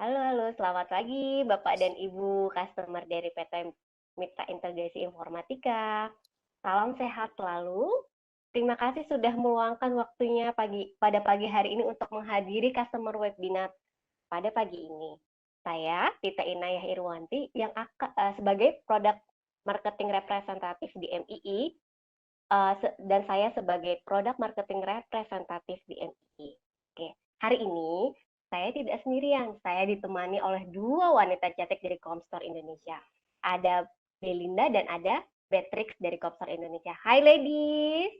Halo, selamat pagi Bapak dan Ibu customer dari PT Mitra Integrasi Informatika. Salam sehat selalu. Terima kasih sudah meluangkan waktunya pada pagi hari ini untuk menghadiri customer webinar pada pagi ini. Saya, Tita Inayah Irwanti, yang sebagai produk marketing representatif di MII, dan saya sebagai produk marketing representatif di MII. Oke, hari ini saya tidak sendirian. Saya ditemani oleh dua wanita cantik dari Comstore Indonesia. Ada Belinda dan ada Beatrix dari Comstore Indonesia. Hai ladies.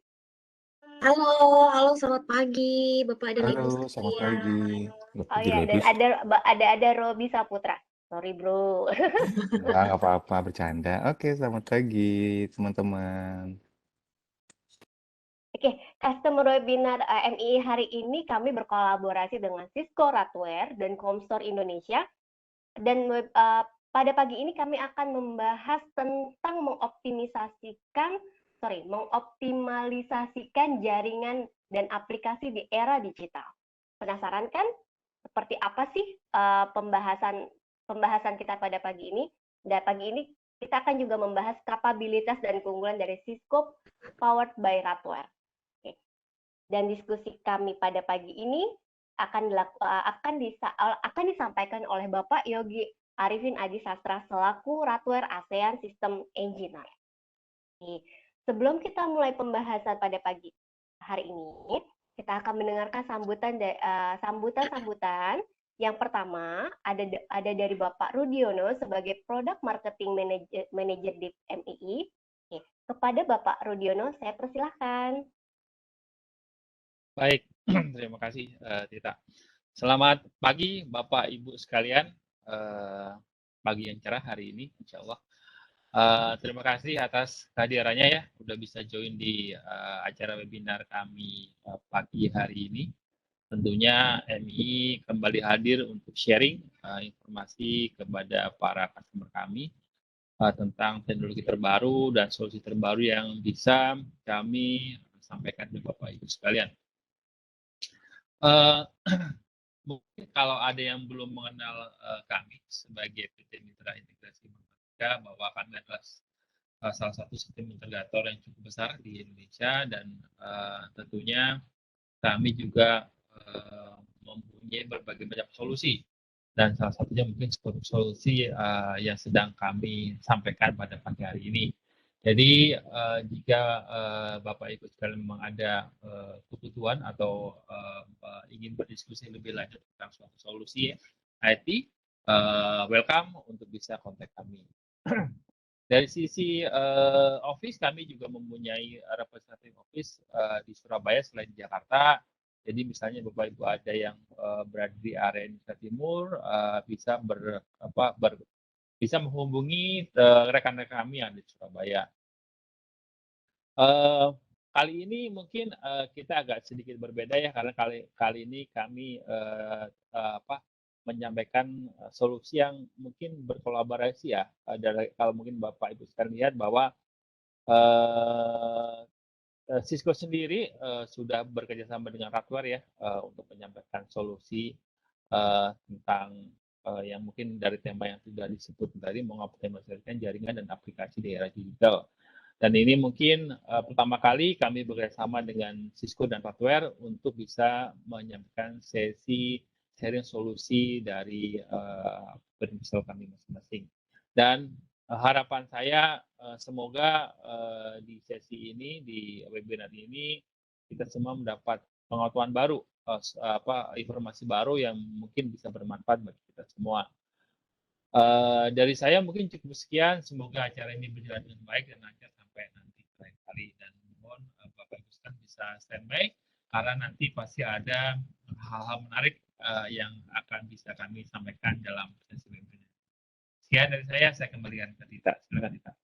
Halo, halo, selamat pagi, Bapak dan Ibu Halo, selamat sekalian. pagi. Selamat Oh pagi, ya, dan ladies. ada Robi Saputra. Sorry bro. Nggak apa-apa, bercanda. Oke, selamat pagi, teman-teman. Oke, customer webinar MII hari ini kami berkolaborasi dengan Cisco Radware dan Comstore Indonesia. Dan pada pagi ini kami akan membahas tentang mengoptimalisasikan jaringan dan aplikasi di era digital. Penasaran kan? Seperti apa sih pembahasan kita pada pagi ini? Dan pagi ini kita akan juga membahas kapabilitas dan keunggulan dari Cisco powered by Radware. Oke. Dan diskusi kami pada pagi ini akan disampaikan oleh Bapak Yogi Arifin Adi Sastra selaku Radware ASEAN System Engineer. Sebelum kita mulai pembahasan pada pagi hari ini, kita akan mendengarkan sambutan-sambutan. Yang pertama ada dari Bapak Rudiono sebagai Product Marketing Manager di MII. Kepada Bapak Rudiono, saya persilahkan. Baik, terima kasih Tita. Selamat pagi Bapak Ibu sekalian, pagi yang cerah hari ini insya Allah. Terima kasih atas kehadirannya ya, udah bisa join di acara webinar kami pagi hari ini. Tentunya MI kembali hadir untuk sharing informasi kepada para customer kami tentang teknologi terbaru dan solusi terbaru yang bisa kami sampaikan ke Bapak Ibu sekalian. Mungkin kalau ada yang belum mengenal kami sebagai PT Mitra Integrasi Informatika, bahwa kami adalah salah satu sistem integrator yang cukup besar di Indonesia dan tentunya kami juga mempunyai berbagai macam solusi dan salah satunya mungkin solusi yang sedang kami sampaikan pada pagi hari ini. Jadi jika Bapak Ibu sekalian memang ada kebutuhan atau ingin berdiskusi lebih lanjut tentang suatu solusi IT, welcome untuk bisa kontak kami. Dari sisi office, kami juga mempunyai representative office di Surabaya selain di Jakarta. Jadi misalnya Bapak Ibu ada yang berada di area Indonesia Timur, bisa menghubungi rekan-rekan kami yang di Surabaya. Kali ini mungkin kita agak sedikit berbeda ya, karena kali ini kami menyampaikan solusi yang mungkin berkolaborasi ya. Kalau mungkin Bapak Ibu sekalian lihat bahwa Cisco sendiri sudah bekerjasama dengan Radware ya untuk menyampaikan solusi tentang yang mungkin dari tema yang sudah disebut tadi, mengoptimalisasikan jaringan dan aplikasi di era digital. Dan ini mungkin pertama kali kami bekerjasama dengan Cisco dan Radware untuk bisa menyampaikan sesi sharing solusi dari perintisal kami masing-masing. Dan harapan saya semoga di sesi ini, di webinar ini, kita semua mendapat pengetahuan baru, informasi baru yang mungkin bisa bermanfaat bagi kita semua. Dari saya mungkin cukup sekian. Semoga acara ini berjalan dengan baik dan lancar sampai nanti lain kali. Dan mohon Bapak Ibu sekalian bisa standby karena nanti pasti ada hal-hal menarik yang akan bisa kami sampaikan dalam sesi webinar. Sekian dari saya kembalikan ke Tita. Silakan Tita.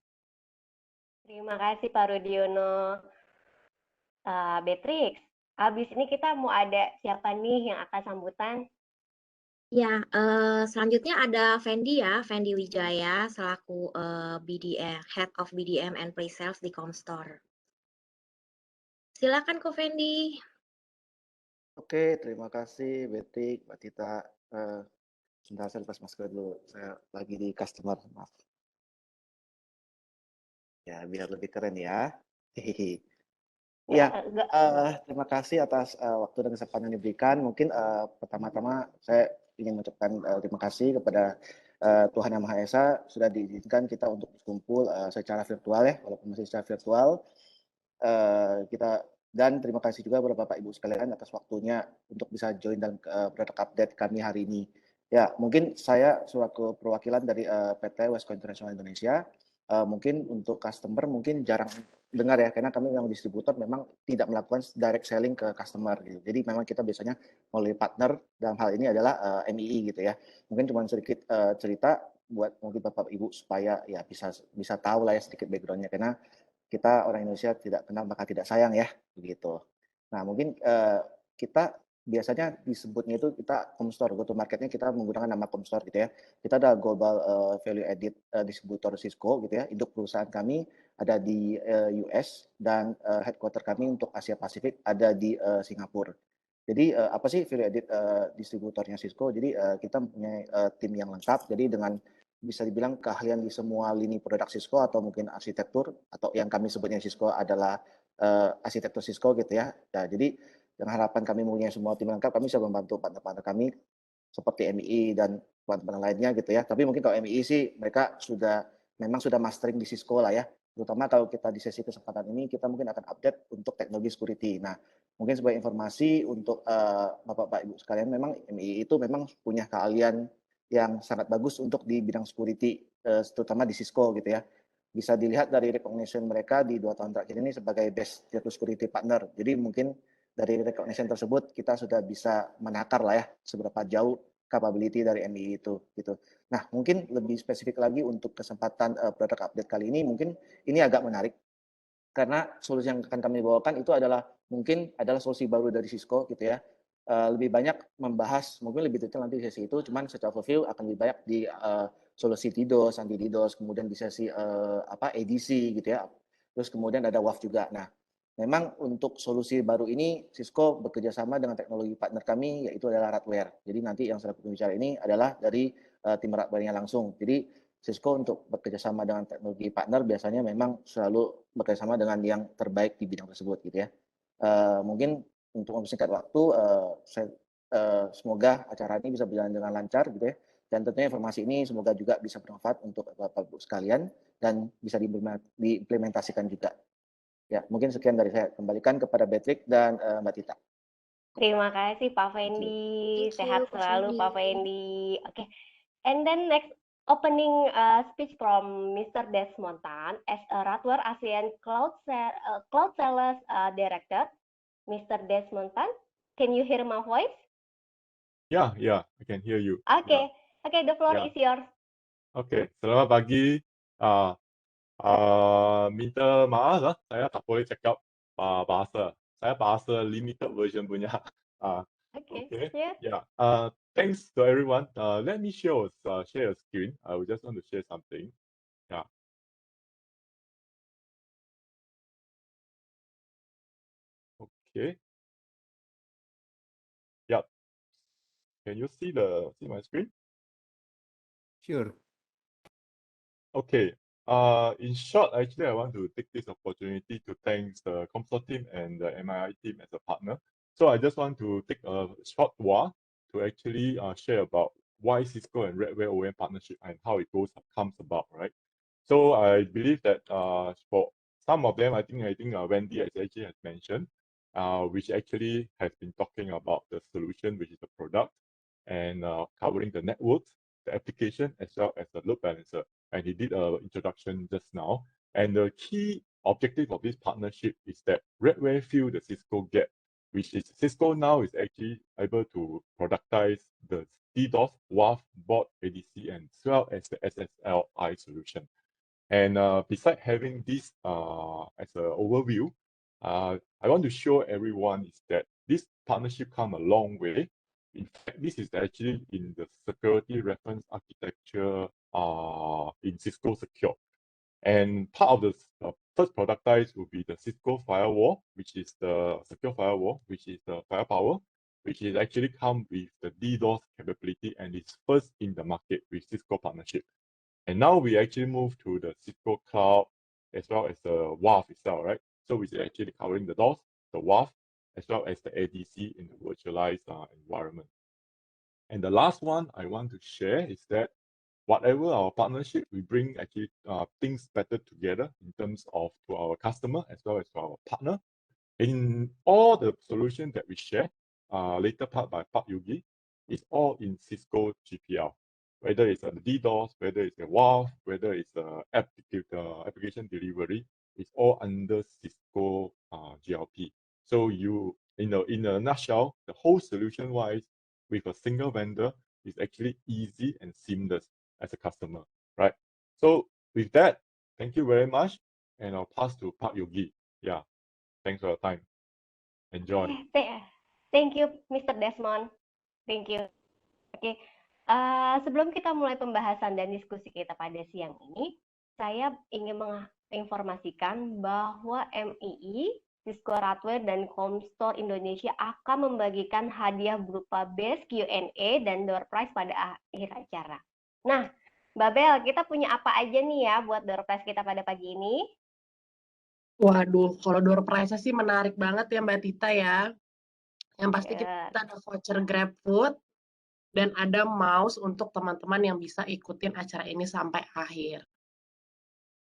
Terima kasih Pak Rudiono. Beatrix, habis ini kita mau ada siapa nih yang akan sambutan? Ya, selanjutnya ada Fendi ya, Fendi Wijaya selaku BDM, Head of BDM and Pre-Sales di Comstore. Silakan Ko Fendi. Oke, terima kasih Betik, Mbak Tita. Sebentar, saya lepas masker dulu. Saya lagi di customer, maaf. Ya, biar lebih keren ya. Hehehe. Ya, terima kasih atas waktu dan kesempatan yang diberikan. Mungkin pertama-tama saya ingin mengucapkan terima kasih kepada Tuhan Yang Maha Esa sudah diizinkan kita untuk berkumpul secara virtual ya, walaupun masih secara virtual. Dan terima kasih juga kepada Bapak Ibu sekalian atas waktunya untuk bisa join dalam product update kami hari ini. Ya, mungkin saya selaku perwakilan dari PT Wesco International Indonesia, mungkin untuk customer mungkin jarang dengar ya, karena kami memang distributor memang tidak melakukan direct selling ke customer gitu. Jadi memang kita biasanya melalui partner, dalam hal ini adalah MII gitu ya. Mungkin cuma sedikit cerita buat mungkin Bapak Ibu supaya ya bisa tahu lah ya sedikit backgroundnya, karena kita orang Indonesia tidak kenal maka tidak sayang ya, begitu. Nah mungkin kita biasanya disebutnya itu kita Comstore, go to marketnya kita menggunakan nama Comstore gitu ya. Kita ada global value added distributor Cisco gitu ya. Induk perusahaan kami ada di US dan headquarter kami untuk Asia Pasifik ada di Singapura. Jadi apa sih value added distributornya Cisco? Jadi kita mempunyai tim yang lengkap. Jadi dengan bisa dibilang keahlian di semua lini produk Cisco atau mungkin arsitektur atau yang kami sebutnya Cisco adalah arsitektur Cisco gitu ya. Nah, jadi dengan harapan kami mempunyai semua tim lengkap, kami bisa membantu partner-partner kami seperti MII dan teman-teman lainnya gitu ya. Tapi mungkin kalau MII sih mereka memang sudah mastering di Cisco lah ya. Terutama kalau kita di sesi kesempatan ini kita mungkin akan update untuk teknologi security. Nah, mungkin sebagai informasi untuk Bapak Ibu sekalian, memang MII itu memang punya keahlian yang sangat bagus untuk di bidang security, terutama di Cisco gitu ya. Bisa dilihat dari recognition mereka di 2 tahun terakhir ini sebagai best security partner. Jadi mungkin dari recognition tersebut kita sudah bisa menakar lah ya seberapa jauh capability dari MII itu gitu. Nah, mungkin lebih spesifik lagi untuk kesempatan product update kali ini, mungkin ini agak menarik karena solusi yang akan kami bawakan itu adalah solusi baru dari Cisco gitu ya. Lebih banyak membahas, mungkin lebih detail nanti di sesi itu, cuman secara overview akan lebih banyak di solusi DDoS, anti DDoS, kemudian di sesi ADC gitu ya. Terus kemudian ada WAF juga. Nah, memang untuk solusi baru ini Cisco bekerja sama dengan teknologi partner kami yaitu adalah Radware. Jadi nanti yang saya bicara ini adalah dari tim Radware-nya langsung. Jadi Cisco untuk bekerja sama dengan teknologi partner biasanya memang selalu bekerja sama dengan yang terbaik di bidang tersebut gitu ya. Mungkin untuk mempersingkat waktu, semoga acara ini bisa berjalan dengan lancar gitu ya. Dan tentunya informasi ini semoga juga bisa bermanfaat untuk Bapak Ibu sekalian dan bisa diimplementasikan juga. Ya, mungkin sekian dari saya. Kembalikan kepada Patrick dan Mbak Tita. Terima kasih Pak Fendi. Sehat selalu Pak Fendi. Oke. And then next opening speech from Mr. Desmond Tan as a Radware ASEAN Cloud Sales Director. Mr. Desmond Tan, can you hear my voice? Yeah, I can hear you. Okay, the floor is yours. Okay, selamat pagi. Minta maaf lah, saya tak boleh cakap bahasa. Saya bahasa limited version punya. Okay. Yeah. Thanks to everyone. Let me share a screen. I would just want to share something. Yeah. Okay. Yep. Can you see my screen? Sure. Okay. In short, actually, I want to take this opportunity to thank the Comstore team and the MII team as a partner. So I just want to take a short while to actually share about why Cisco and Radware OEM partnership and how it comes about, right? So I believe that for some of them, I think Wendy actually has mentioned, which actually has been talking about the solution, which is the product, and covering the networks, the application, as well as the load balancer. And he did an introduction just now. And the key objective of this partnership is that Radware fill the Cisco gap, which is Cisco now is actually able to productize the DDoS, WAF, bot, ADC, and as well as the SSLI solution. And besides having this as an overview, I want to show everyone is that this partnership come a long way. In fact, this is actually in the security reference architecture in Cisco Secure. And part of the first productized will be the Cisco Firewall, which is the secure firewall, which is the firepower, which is actually come with the DDoS capability and is first in the market with Cisco partnership. And now we actually move to the Cisco Cloud as well as the WAF itself, right? So which is actually covering the DOS, the WAF, as well as the ADC in the virtualized environment. And the last one I want to share is that whatever our partnership, we bring actually things better together in terms of to our customer as well as to our partner. In all the solutions that we share, later part by Pak Yogi, is all in Cisco GPL. Whether it's a DDoS, whether it's a WAF, whether it's a application delivery, it's all under Cisco GLP. So in a nutshell, the whole solution-wise, with a single vendor, is actually easy and seamless as a customer, right? So with that, thank you very much, and I'll pass to Pak Yogi. Yeah, thanks for your time. Enjoy. Thank you, Mr. Desmond. Thank you. Oke, sebelum kita mulai pembahasan dan diskusi kita pada siang ini, saya ingin menginformasikan bahwa MII, Cisco Radware, dan Comstor Indonesia akan membagikan hadiah berupa base Q&A dan door prize pada akhir acara. Nah, Mbak Bel, kita punya apa aja nih ya buat door prize kita pada pagi ini? Waduh, kalau door prize sih menarik banget ya Mbak Tita ya. Yang pasti kita ada voucher GrabFood dan ada mouse untuk teman-teman yang bisa ikutin acara ini sampai akhir.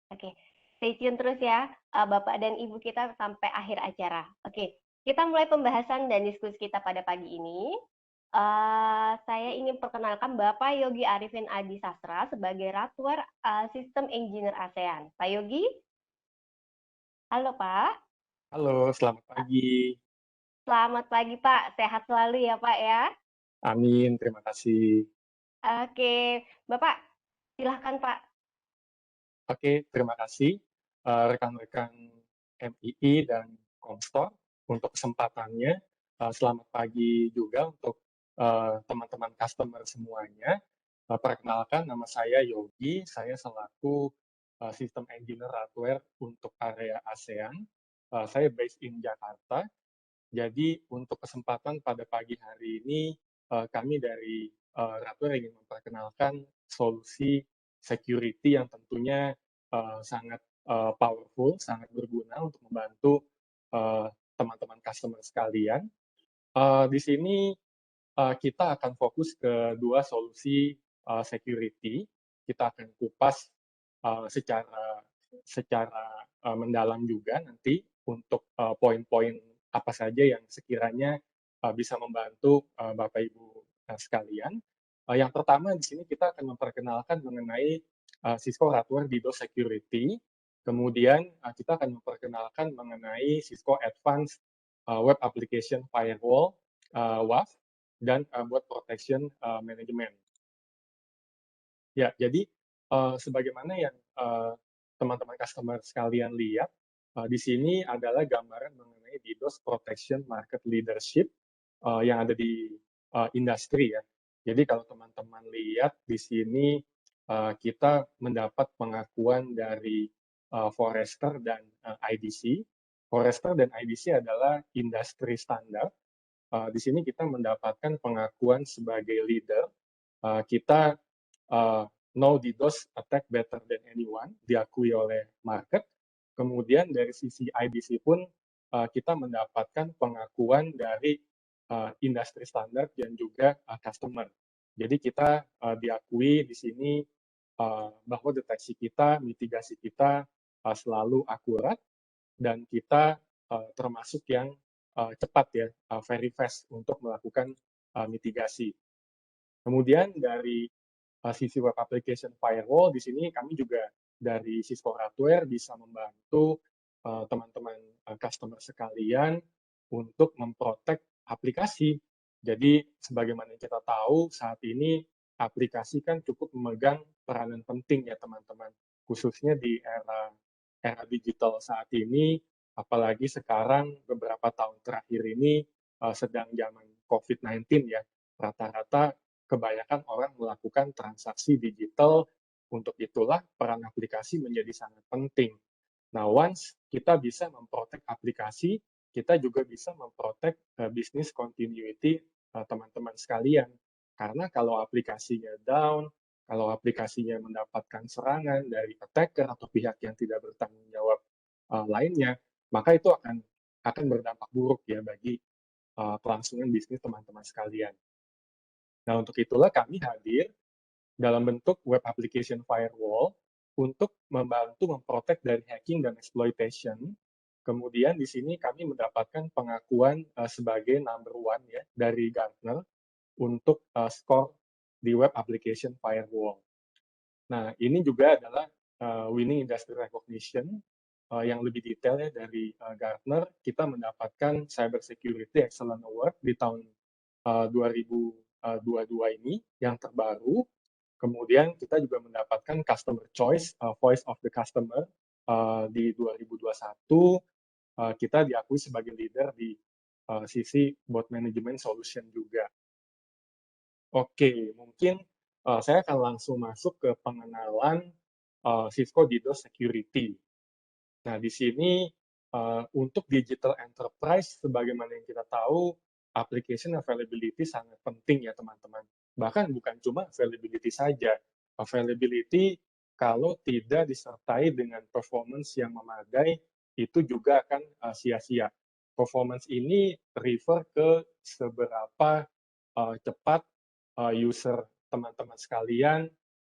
Oke, stay tune terus ya Bapak dan Ibu kita sampai akhir acara. Oke, kita mulai pembahasan dan diskusi kita pada pagi ini. Saya ingin perkenalkan Bapak Yogi Arifin Adi Sastra sebagai Radware System Engineer ASEAN. Pak Yogi? Halo Pak. Halo, selamat pagi. Selamat pagi Pak, sehat selalu ya Pak ya. Amin, terima kasih. Oke, Bapak silahkan Pak. Oke, terima kasih rekan-rekan MII dan Comstor untuk kesempatannya. Selamat pagi juga untuk teman-teman customer semuanya. Perkenalkan, nama saya Yogi, saya selaku System Engineer Radware untuk area ASEAN. Saya based in Jakarta. Jadi untuk kesempatan pada pagi hari ini, kami dari Radware ingin memperkenalkan solusi security yang tentunya sangat powerful, sangat berguna untuk membantu teman-teman customer sekalian. Di sini kita akan fokus ke dua solusi security. Kita akan kupas secara mendalam juga nanti untuk poin-poin apa saja yang sekiranya bisa membantu Bapak Ibu sekalian. Yang pertama di sini kita akan memperkenalkan mengenai Cisco Radware DDoS Security. Kemudian kita akan memperkenalkan mengenai Cisco Advanced Web Application Firewall WAF dan Bot Protection Management. Ya, jadi sebagaimana yang teman-teman customer sekalian lihat, di sini adalah gambaran mengenai DDoS Protection Market Leadership yang ada di industri ya. Jadi kalau teman-teman lihat di sini kita mendapat pengakuan dari Forrester dan IDC. Forrester dan IDC adalah industri standar. Di sini kita mendapatkan pengakuan sebagai leader. Kita know DDoS attack better than anyone, diakui oleh market. Kemudian dari sisi IDC pun kita mendapatkan pengakuan dari industri standar dan juga customer. Jadi kita diakui di sini bahwa deteksi kita, mitigasi kita selalu akurat dan kita termasuk yang cepat ya, very fast untuk melakukan mitigasi. Kemudian dari sisi web application firewall, di sini kami juga dari Cisco Radware bisa membantu teman-teman customer sekalian untuk memprotek aplikasi. Jadi sebagaimana kita tahu saat ini aplikasi kan cukup memegang peranan penting ya teman-teman, khususnya di era digital saat ini, apalagi sekarang beberapa tahun terakhir ini sedang zaman COVID-19 ya, rata-rata kebanyakan orang melakukan transaksi digital. Untuk itulah peran aplikasi menjadi sangat penting. Nah, once kita bisa memprotek aplikasi, kita juga bisa memprotek bisnis continuity teman-teman sekalian. Karena kalau aplikasinya down, kalau aplikasinya mendapatkan serangan dari attacker atau pihak yang tidak bertanggung jawab lainnya, maka itu akan berdampak buruk ya bagi kelangsungan bisnis teman-teman sekalian. Nah, untuk itulah kami hadir dalam bentuk web application firewall untuk membantu memprotek dari hacking dan exploitation. Kemudian di sini kami mendapatkan pengakuan sebagai number one ya dari Gartner untuk skor di web application firewall. Nah, ini juga adalah winning industry recognition yang lebih detail ya dari Gartner. Kita mendapatkan Cyber Security Excellence Award di tahun 2022 ini yang terbaru. Kemudian kita juga mendapatkan Customer Choice, Voice of the Customer di 2021. Kita diakui sebagai leader di sisi bot management solution juga. Oke, mungkin saya akan langsung masuk ke pengenalan Cisco DDoS Security. Nah, di sini untuk digital enterprise, sebagaimana yang kita tahu, application availability sangat penting ya teman-teman. Bahkan bukan cuma availability saja. Availability kalau tidak disertai dengan performance yang memadai, itu juga akan sia-sia. Performance ini refer ke seberapa cepat user teman-teman sekalian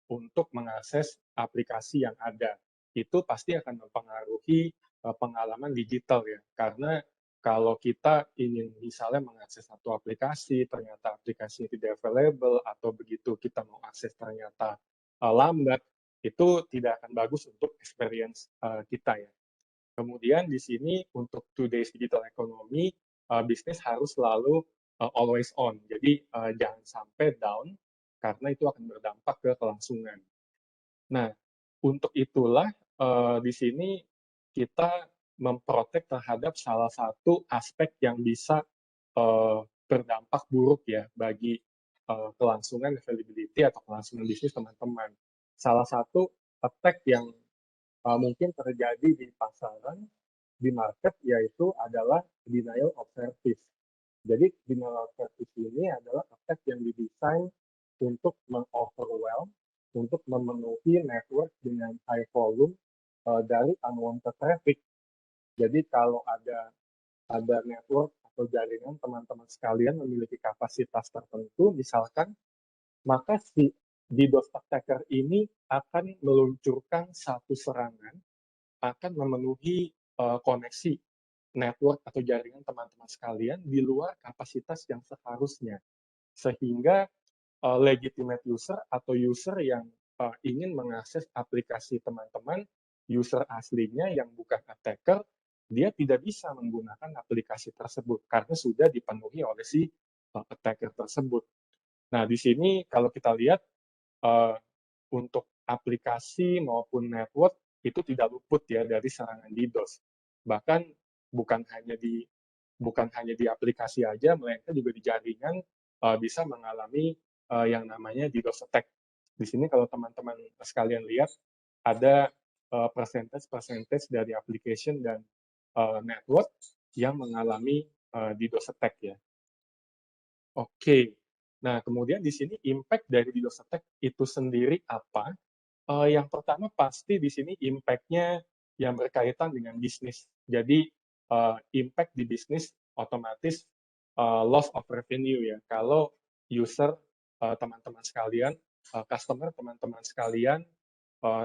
untuk mengakses aplikasi yang ada. Itu pasti akan mempengaruhi pengalaman digital ya. Karena kalau kita ingin misalnya mengakses satu aplikasi, ternyata aplikasinya tidak available, atau begitu kita mau akses ternyata lambat, itu tidak akan bagus untuk experience kita ya. Kemudian di sini untuk today's digital economy, bisnis harus selalu always on. Jadi jangan sampai down, karena itu akan berdampak ke kelangsungan. Nah, untuk itulah di sini kita memprotek terhadap salah satu aspek yang bisa berdampak buruk ya bagi kelangsungan availability atau kelangsungan bisnis teman-teman. Salah satu attack yang mungkin terjadi di pasaran, di market, yaitu adalah denial of service. Jadi denial of service ini adalah attack yang didesain untuk meng-overwhelm, untuk memenuhi network dengan high volume dari unwanted traffic. Jadi kalau ada network atau jaringan teman-teman sekalian memiliki kapasitas tertentu, misalkan, maka si DDoS attacker ini akan meluncurkan satu serangan, akan memenuhi koneksi network atau jaringan teman-teman sekalian di luar kapasitas yang seharusnya. Sehingga legitimate user atau user yang ingin mengakses aplikasi teman-teman, user aslinya yang bukan attacker, dia tidak bisa menggunakan aplikasi tersebut karena sudah dipenuhi oleh si attacker tersebut. Nah, di sini kalau kita lihat untuk aplikasi maupun network itu tidak luput ya dari serangan DDoS. Bahkan bukan hanya di aplikasi aja, melainkan juga di jaringan bisa mengalami yang namanya DDoS attack. Di sini kalau teman-teman sekalian lihat ada percentage dari application dan network yang mengalami DDoS attack ya. Oke. Nah, kemudian di sini impact dari DDoS attack itu sendiri apa? Yang pertama pasti di sini impact-nya yang berkaitan dengan bisnis. Jadi impact di bisnis otomatis loss of revenue ya. Kalau user teman-teman sekalian, customer teman-teman sekalian,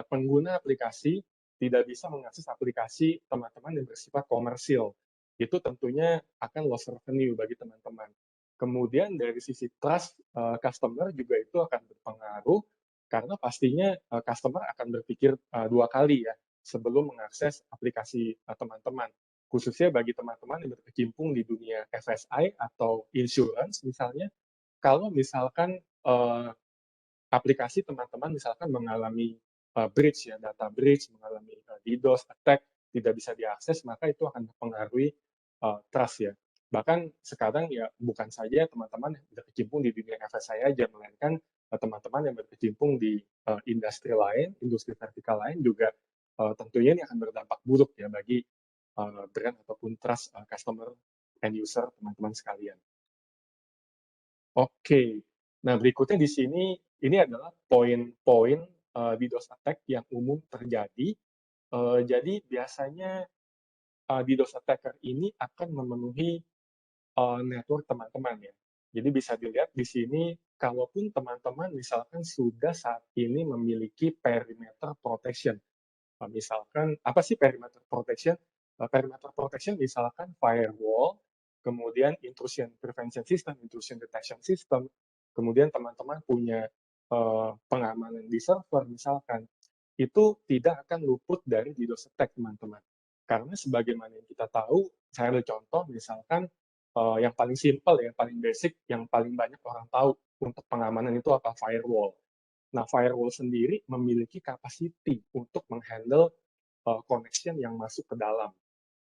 pengguna aplikasi tidak bisa mengakses aplikasi teman-teman yang bersifat komersil. Itu tentunya akan loss revenue bagi teman-teman. Kemudian dari sisi trust customer juga itu akan berpengaruh karena pastinya customer akan berpikir dua kali ya sebelum mengakses aplikasi teman-teman. Khususnya bagi teman-teman yang berkecimpung di dunia FSI atau insurance misalnya, kalau misalkan aplikasi teman-teman misalkan mengalami breach ya, data breach, mengalami DDoS attack, tidak bisa diakses, maka itu akan mempengaruhi trust ya. Bahkan sekarang ya bukan saja teman-teman yang berkecimpung di dunia FSI aja, melainkan teman-teman yang berkecimpung di industri lain, industri vertikal lain juga tentunya ini akan berdampak buruk ya bagi brand ataupun trust customer and user teman-teman sekalian. Oke, nah berikutnya di sini ini adalah poin-poin DDoS attack yang umum terjadi. Jadi biasanya DDoS attacker ini akan memenuhi network teman-teman ya. Jadi bisa dilihat di sini, kalaupun teman-teman misalkan sudah saat ini memiliki perimeter protection. Misalkan, apa sih perimeter protection? Perimeter protection misalkan firewall, kemudian intrusion prevention system, intrusion detection system, kemudian teman-teman punya pengamanan di server misalkan, itu tidak akan luput dari DDoS attack teman-teman. Karena sebagaimana yang kita tahu, saya ada contoh misalkan yang paling simple, yang paling basic, yang paling banyak orang tahu untuk pengamanan itu apa? Firewall. Nah, firewall sendiri memiliki capacity untuk menghandle connection yang masuk ke dalam.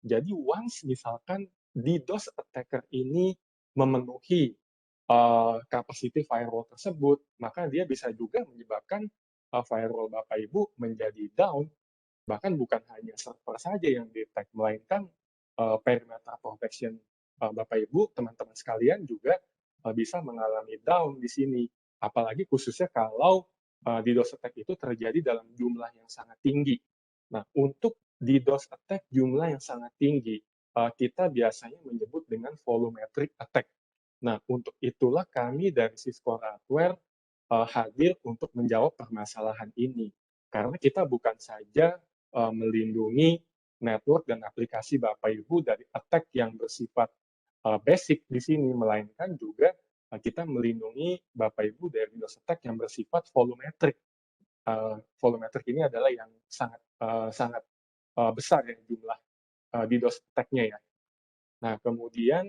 Jadi once misalkan DDoS attacker ini memenuhi capacity firewall tersebut, maka dia bisa juga menyebabkan firewall Bapak Ibu menjadi down. Bahkan bukan hanya server saja yang di-attack, melainkan perimeter protection Bapak Ibu, teman-teman sekalian juga bisa mengalami down di sini. Apalagi khususnya kalau DDoS attack itu terjadi dalam jumlah yang sangat tinggi. Nah, untuk DDoS attack jumlah yang sangat tinggi, kita biasanya menyebut dengan volumetric attack. Nah, untuk itulah kami dari Cisco Hardware hadir untuk menjawab permasalahan ini. Karena kita bukan saja melindungi network dan aplikasi Bapak Ibu dari attack yang bersifat basic di sini, melainkan juga kita melindungi Bapak Ibu dari DDoS attack yang bersifat volumetric. Volumetric ini adalah yang sangat besar ya jumlah DDoS attack-nya ya. Nah, kemudian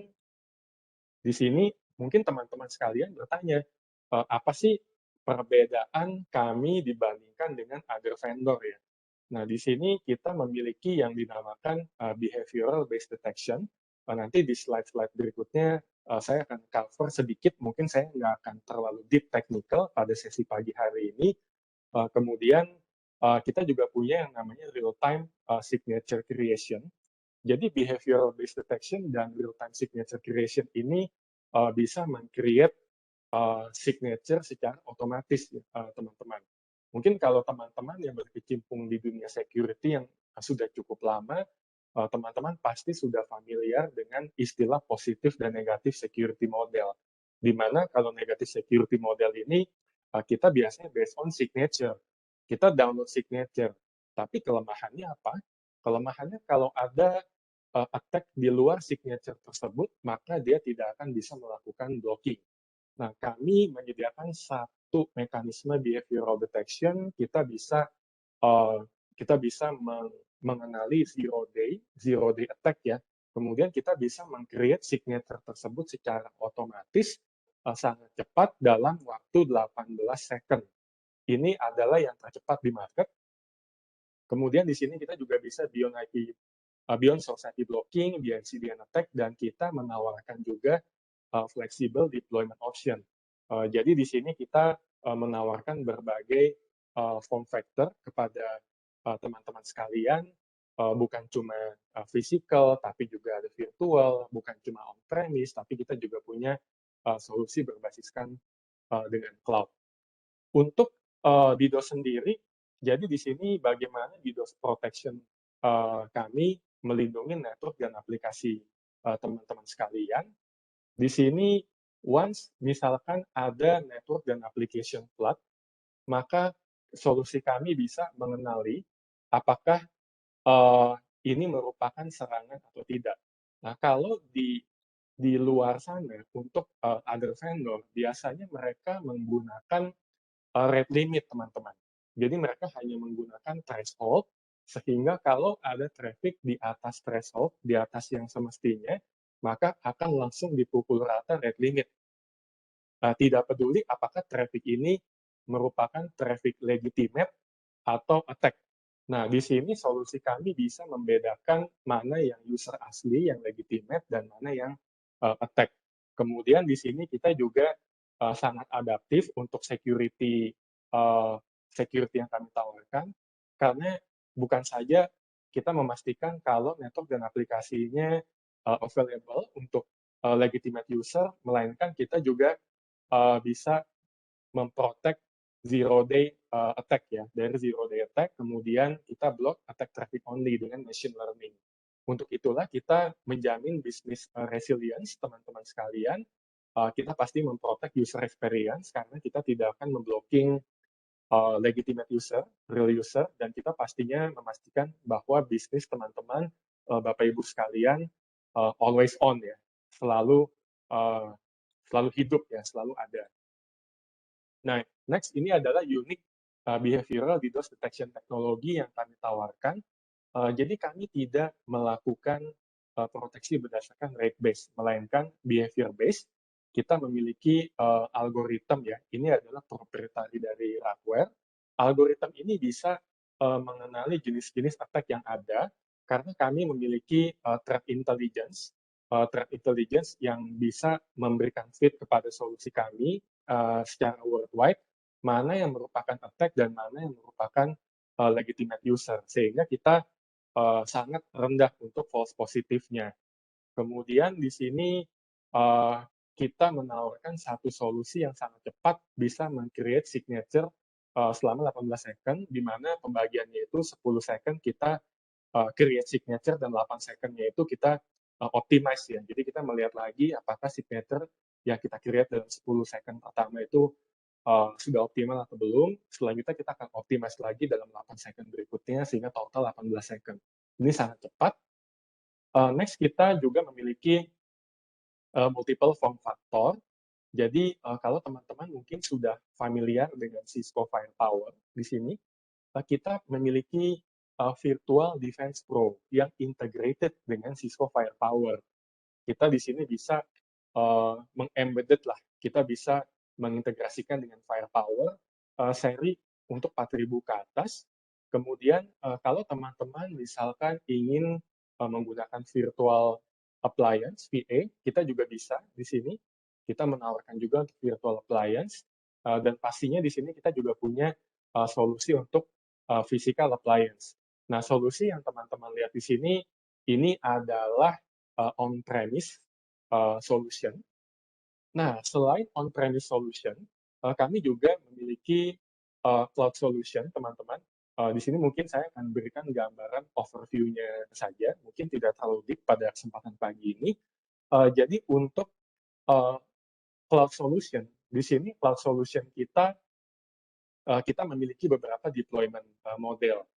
di sini mungkin teman-teman sekalian bertanya, apa sih perbedaan kami dibandingkan dengan other vendor ya? Nah, di sini kita memiliki yang dinamakan behavioral based detection. Nanti di slide-slide berikutnya saya akan cover sedikit, mungkin saya nggak akan terlalu deep technical pada sesi pagi hari ini. Kemudian kita juga punya yang namanya real-time signature creation. Jadi behavioral based detection dan real-time signature creation ini bisa meng-create signature secara otomatis ya, teman-teman. Mungkin kalau teman-teman yang berkecimpung di dunia security yang sudah cukup lama, teman-teman pasti sudah familiar dengan istilah positif dan negatif security model. Di mana kalau negatif security model ini kita biasanya based on signature. Kita download signature. Tapi kelemahannya apa? Kelemahannya kalau ada attack di luar signature tersebut, maka dia tidak akan bisa melakukan blocking. Nah, kami menyediakan satu mekanisme behavioral detection. Kita bisa mengenali zero day attack ya. Kemudian kita bisa meng-create signature tersebut secara otomatis sangat cepat dalam waktu 18 second. Ini adalah yang tercepat di market. Kemudian di sini kita juga bisa beyond society blocking, beyond CDN attack, dan kita menawarkan juga flexible deployment option. Jadi di sini kita menawarkan berbagai form factor kepada teman-teman sekalian, bukan cuma physical, tapi juga ada virtual, bukan cuma on-premise, tapi kita juga punya solusi berbasiskan dengan cloud. Untuk DDoS sendiri, jadi di sini bagaimana DDoS protection kami melindungi network dan aplikasi teman-teman sekalian. Di sini, once misalkan ada network dan application flood, maka solusi kami bisa mengenali apakah ini merupakan serangan atau tidak. Nah, kalau di luar sana untuk other vendor, biasanya mereka menggunakan rate limit, teman-teman. Jadi mereka hanya menggunakan threshold, sehingga kalau ada traffic di atas threshold, di atas yang semestinya, maka akan langsung dipukul rata rate limit. Tidak peduli apakah traffic ini merupakan traffic legitimate atau attack. Nah, di sini solusi kami bisa membedakan mana yang user asli, yang legitimate, dan mana yang attack. Kemudian di sini kita juga sangat adaptif untuk security yang kami tawarkan, karena bukan saja kita memastikan kalau network dan aplikasinya available untuk legitimate user, melainkan kita juga bisa memprotect zero day attack ya. Dari zero day attack, kemudian kita block attack traffic only dengan machine learning. Untuk itulah kita menjamin bisnis resilience, teman-teman sekalian. Kita pasti memprotect user experience karena kita tidak akan memblocking legitimate user, real user, dan kita pastinya memastikan bahwa bisnis teman-teman, Bapak Ibu sekalian, always on ya, selalu hidup ya, selalu ada. Nah, next ini adalah unique behavioral DDoS detection technology yang kami tawarkan. Jadi kami tidak melakukan proteksi berdasarkan rate based, melainkan behavior based. Kita memiliki algoritma ya. Ini adalah proprietary dari Radware. Algoritma ini bisa mengenali jenis-jenis attack yang ada karena kami memiliki threat intelligence yang bisa memberikan feed kepada solusi kami secara worldwide, mana yang merupakan attack dan mana yang merupakan legitimate user, sehingga kita sangat rendah untuk false positifnya. Kemudian di sini kita menawarkan satu solusi yang sangat cepat bisa men-create signature selama 18 second, di mana pembagiannya itu 10 second kita create signature dan 8 second-nya itu kita optimize ya. Jadi kita melihat lagi apakah signature yang kita create dalam 10 second pertama itu sudah optimal atau belum. Selanjutnya kita akan optimize lagi dalam 8 second berikutnya sehingga total 18 second. Ini sangat cepat. Next kita juga memiliki multiple form factor. Jadi kalau teman-teman mungkin sudah familiar dengan Cisco Firepower di sini, kita memiliki Virtual Defense Pro yang integrated dengan Cisco Firepower. Kita di sini bisa meng-embedded lah, kita bisa mengintegrasikan dengan Firepower seri untuk 4.000 ke atas. Kemudian kalau teman-teman misalkan ingin menggunakan virtual appliance VA, kita juga bisa di sini. Kita menawarkan juga untuk virtual appliance dan pastinya di sini kita juga punya solusi untuk physical appliance. Nah, solusi yang teman-teman lihat di sini ini adalah on-premise solution. Nah, selain on-premise solution, kami juga memiliki cloud solution, teman-teman. Di sini mungkin saya akan berikan gambaran overview-nya saja, mungkin tidak terlalu deep pada kesempatan pagi ini. Jadi untuk cloud solution, di sini cloud solution kita memiliki beberapa deployment model,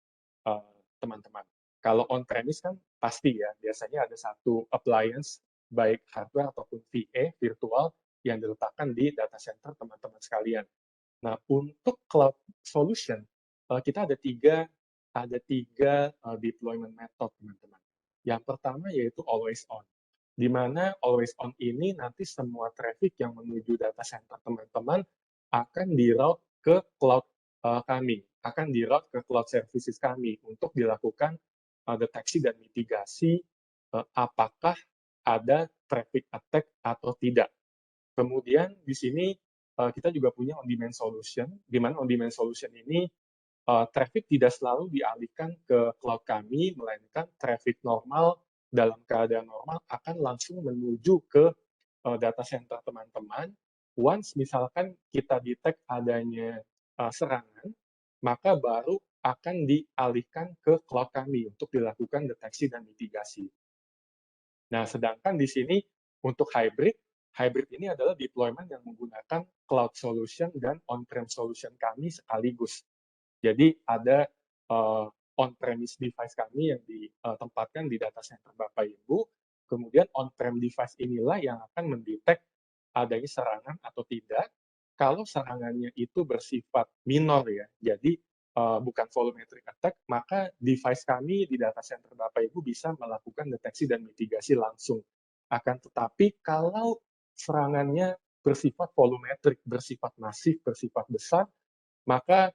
teman-teman. Kalau on-premise kan pasti ya, biasanya ada satu appliance, baik hardware ataupun VA, virtual, yang diletakkan di data center teman-teman sekalian. Nah, untuk cloud solution, kita ada tiga deployment method, teman-teman. Yang pertama yaitu always on, di mana always on ini nanti semua traffic yang menuju data center teman-teman akan di-route ke cloud kami, akan di-route ke cloud services kami untuk dilakukan deteksi dan mitigasi apakah ada traffic attack atau tidak. Kemudian di sini kita juga punya on-demand solution, di mana on-demand solution ini traffic tidak selalu dialihkan ke cloud kami, melainkan traffic normal dalam keadaan normal akan langsung menuju ke data center teman-teman. Once misalkan kita detect adanya serangan, maka baru akan dialihkan ke cloud kami untuk dilakukan deteksi dan mitigasi. Nah, sedangkan di sini untuk hybrid ini adalah deployment yang menggunakan cloud solution dan on-prem solution kami sekaligus. Jadi ada on-premise device kami yang ditempatkan di data center Bapak Ibu, kemudian on-prem device inilah yang akan mendetek adanya serangan atau tidak. Kalau serangannya itu bersifat minor ya, jadi bukan volumetric attack, maka device kami di data center Bapak Ibu bisa melakukan deteksi dan mitigasi langsung. Akan tetapi kalau serangannya bersifat volumetric, bersifat masif, bersifat besar, maka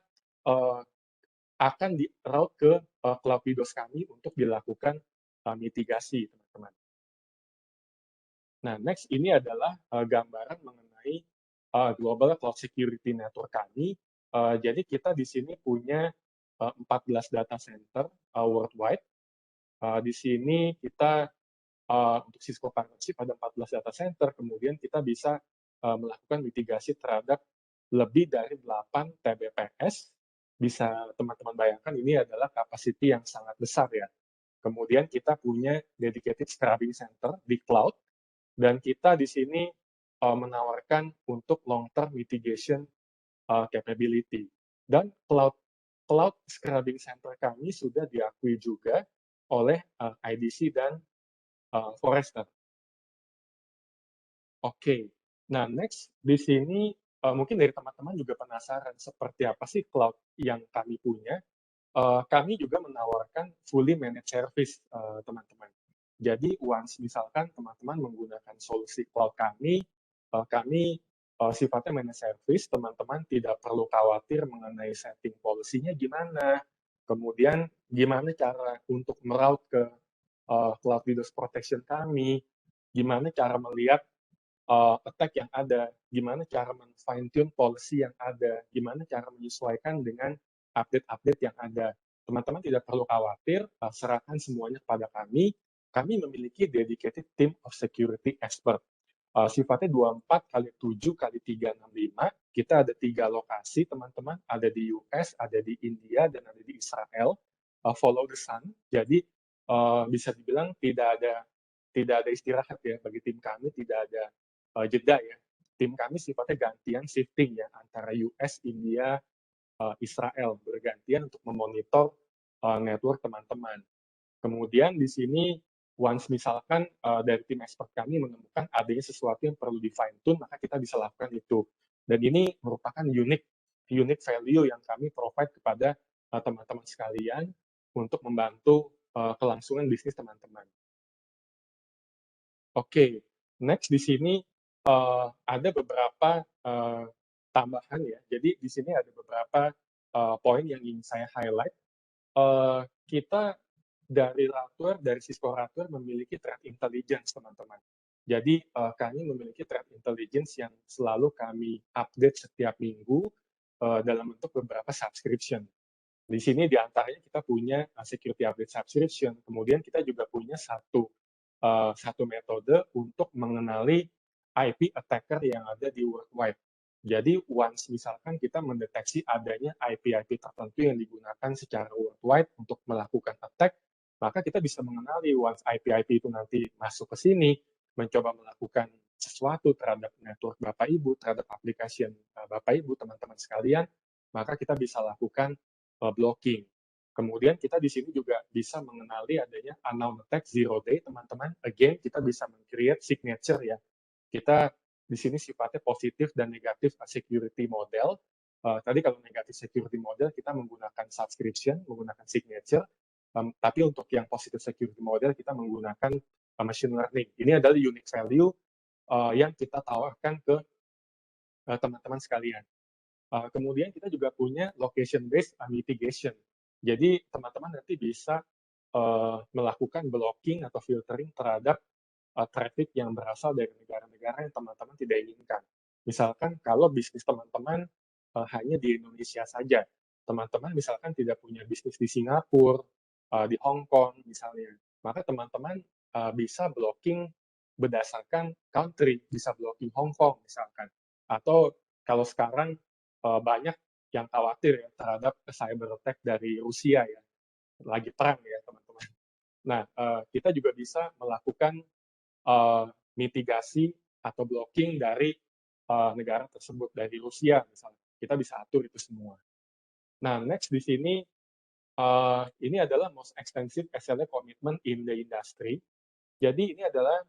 akan di-route ke cloud DDoS kami untuk dilakukan mitigasi, teman-teman. Nah, next ini adalah gambaran mengenai global cloud security network kami. Jadi kita di sini punya 14 data center worldwide Di sini kita untuk Cisco Partnership ada 14 data center, kemudian kita bisa melakukan mitigasi terhadap lebih dari 8 TBPS. Bisa teman-teman bayangkan ini adalah capacity yang sangat besar ya. Kemudian kita punya dedicated scrubbing center di cloud, dan kita di sini menawarkan untuk long-term mitigation capability. Dan cloud scrubbing center kami sudah diakui juga oleh IDC dan Forrester. Oke, nah next di sini mungkin dari teman-teman juga penasaran seperti apa sih cloud yang kami punya. Kami juga menawarkan fully managed service, teman-teman. Jadi once misalkan teman-teman menggunakan solusi cloud kami sifatnya managed service, teman-teman tidak perlu khawatir mengenai setting policy-nya gimana, kemudian gimana cara untuk meroute ke cloud DDoS protection kami, gimana cara melihat attack yang ada, gimana cara men-fine tune policy yang ada, gimana cara menyesuaikan dengan update-update yang ada. Teman-teman tidak perlu khawatir, serahkan semuanya kepada kami. Kami memiliki dedicated team of security expert. Sifatnya 24x7x365. Kita ada 3 lokasi, teman-teman. Ada di US, ada di India, dan ada di Israel. Follow the sun. Jadi, bisa dibilang tidak ada istirahat ya bagi tim kami, tidak ada jeda ya. Tim kami sifatnya gantian shifting ya antara US, India, Israel, bergantian untuk memonitor network teman-teman. Kemudian di sini once misalkan dari tim expert kami menemukan adanya sesuatu yang perlu di fine tune, maka kita bisa lakukan itu. Dan ini merupakan unique value yang kami provide kepada teman-teman sekalian untuk membantu kelangsungan bisnis teman-teman. Oke, next di sini ada beberapa tambahan ya. Jadi di sini ada beberapa poin yang ingin saya highlight. Kita dari Cisco Radware memiliki threat intelligence, teman-teman. Jadi kami memiliki threat intelligence yang selalu kami update setiap minggu dalam bentuk beberapa subscription. Di sini diantaranya kita punya security update subscription, kemudian kita juga punya satu metode untuk mengenali IP attacker yang ada di worldwide. Jadi once misalkan kita mendeteksi adanya IP-IP tertentu yang digunakan secara worldwide untuk melakukan attack, maka kita bisa mengenali once IP-IP itu nanti masuk ke sini, mencoba melakukan sesuatu terhadap network Bapak Ibu, terhadap application Bapak Ibu, teman-teman sekalian, maka kita bisa lakukan blocking. Kemudian kita di sini juga bisa mengenali adanya unknown attack zero day, teman-teman. Again, kita bisa men-create signature ya. Kita di sini sifatnya positif dan negatif security model. Tadi kalau negatif security model kita menggunakan subscription, menggunakan signature. Tapi untuk yang positive security model kita menggunakan machine learning. Ini adalah unique value yang kita tawarkan ke teman-teman sekalian. Kemudian kita juga punya location-based mitigation. Jadi teman-teman nanti bisa melakukan blocking atau filtering terhadap traffic yang berasal dari negara-negara yang teman-teman tidak inginkan. Misalkan kalau bisnis teman-teman hanya di Indonesia saja, teman-teman misalkan tidak punya bisnis di Singapura, di Hong Kong misalnya, maka teman-teman bisa blocking berdasarkan country, bisa blocking Hong Kong misalkan. Atau kalau sekarang banyak yang khawatir ya terhadap cyber attack dari Rusia ya, lagi perang ya teman-teman. Nah, kita juga bisa melakukan mitigasi atau blocking dari negara tersebut, dari Rusia misalnya. Kita bisa atur itu semua. Nah, next di sini ini adalah most extensive SLA commitment in the industry. Jadi ini adalah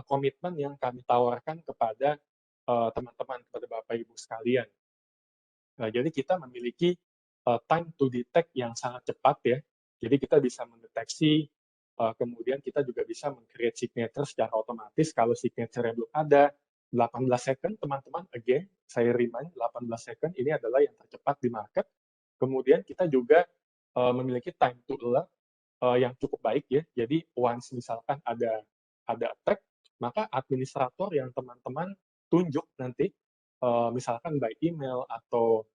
komitmen yang kami tawarkan kepada teman-teman, kepada Bapak Ibu sekalian. Nah, jadi kita memiliki time to detect yang sangat cepat ya. Jadi kita bisa mendeteksi, kemudian kita juga bisa men-create signature secara otomatis. Kalau signature-nya belum ada, 18 second teman-teman, again, saya remind 18 second ini adalah yang tercepat di market. Kemudian kita juga memiliki time to alert yang cukup baik ya. Jadi once misalkan ada attack, maka administrator yang teman-teman tunjuk nanti, misalkan by email atau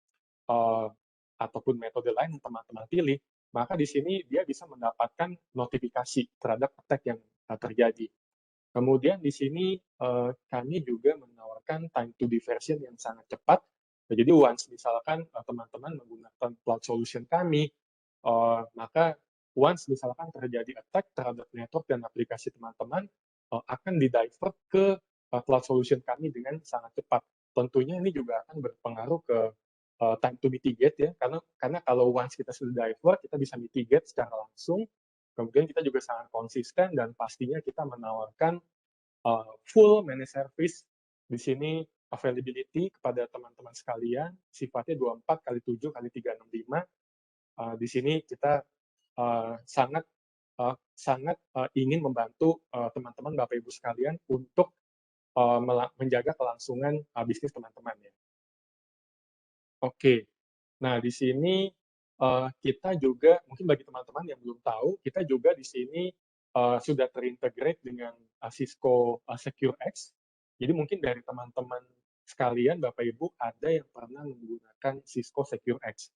ataupun metode lain yang teman-teman pilih, maka di sini dia bisa mendapatkan notifikasi terhadap attack yang terjadi. Kemudian di sini kami juga menawarkan time to diversion yang sangat cepat. Jadi once misalkan teman-teman menggunakan cloud solution kami, maka once misalkan terjadi attack terhadap network dan aplikasi teman-teman, akan di-divert ke cloud solution kami dengan sangat cepat. Tentunya ini juga akan berpengaruh ke time to mitigate ya, karena kalau once kita sudah divert, kita bisa mitigate secara langsung. Kemudian kita juga sangat konsisten dan pastinya kita menawarkan full managed service. Di sini availability kepada teman-teman sekalian sifatnya 24x7x365. Di sini kita sangat ingin membantu teman-teman Bapak Ibu sekalian untuk menjaga kelangsungan bisnis teman-teman ya. Oke. Nah, di sini kita juga mungkin bagi teman-teman yang belum tahu, kita juga di sini sudah terintegrate dengan Cisco SecureX. Jadi mungkin dari teman-teman sekalian, Bapak Ibu, ada yang pernah menggunakan Cisco SecureX.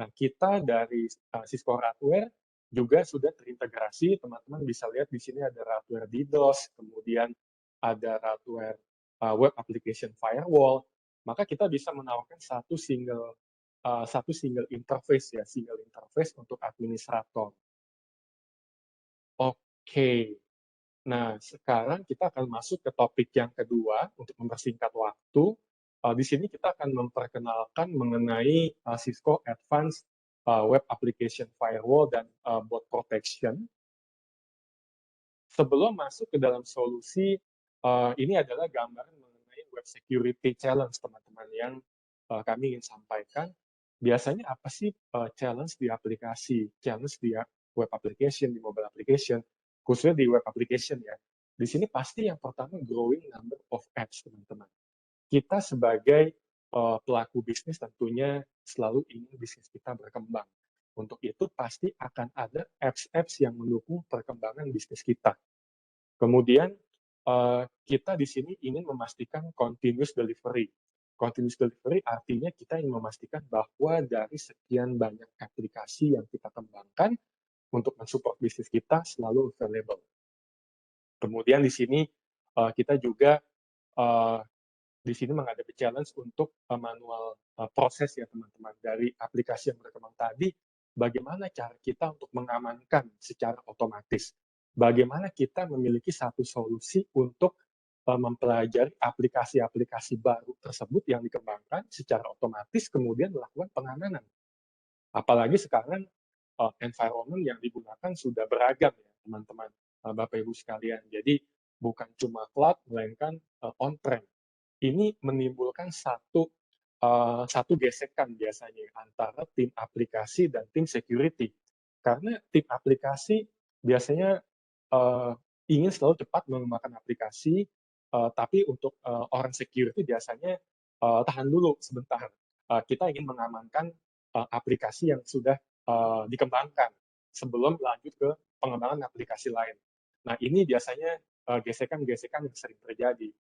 Nah, kita dari Cisco Radware juga sudah terintegrasi. Teman-teman bisa lihat di sini ada Radware DDoS, kemudian ada Radware Web Application Firewall. Maka kita bisa menawarkan satu single interface ya, single interface untuk administrator. Oke. Nah, sekarang kita akan masuk ke topik yang kedua untuk mempersingkat waktu. Di sini kita akan memperkenalkan mengenai Cisco Advanced Web Application Firewall dan Bot Protection. Sebelum masuk ke dalam solusi, ini adalah gambaran mengenai web security challenge, teman-teman, yang kami ingin sampaikan. Biasanya apa sih challenge di aplikasi, challenge di web application, di mobile application, khususnya di web application ya. Di sini pasti yang pertama growing number of apps, teman-teman. Kita sebagai pelaku bisnis tentunya selalu ingin bisnis kita berkembang. Untuk itu pasti akan ada apps-apps yang mendukung perkembangan bisnis kita. Kemudian kita di sini ingin memastikan continuous delivery. Continuous delivery artinya kita ingin memastikan bahwa dari sekian banyak aplikasi yang kita kembangkan untuk mensupport bisnis kita selalu available. Kemudian di sini kita juga di sini menghadapi challenge untuk manual proses ya teman-teman. Dari aplikasi yang berkembang tadi, bagaimana cara kita untuk mengamankan secara otomatis. Bagaimana kita memiliki satu solusi untuk mempelajari aplikasi-aplikasi baru tersebut yang dikembangkan secara otomatis, kemudian melakukan pengamanan. Apalagi sekarang environment yang digunakan sudah beragam ya teman-teman, Bapak Ibu sekalian. Jadi bukan cuma cloud, melainkan on-prem. Ini menimbulkan satu gesekan biasanya antara tim aplikasi dan tim security. Karena tim aplikasi biasanya ingin selalu cepat mengembangkan aplikasi, tapi untuk orang security biasanya tahan dulu sebentar. Kita ingin mengamankan aplikasi yang sudah dikembangkan sebelum lanjut ke pengembangan aplikasi lain. Nah, ini biasanya gesekan-gesekan yang sering terjadi.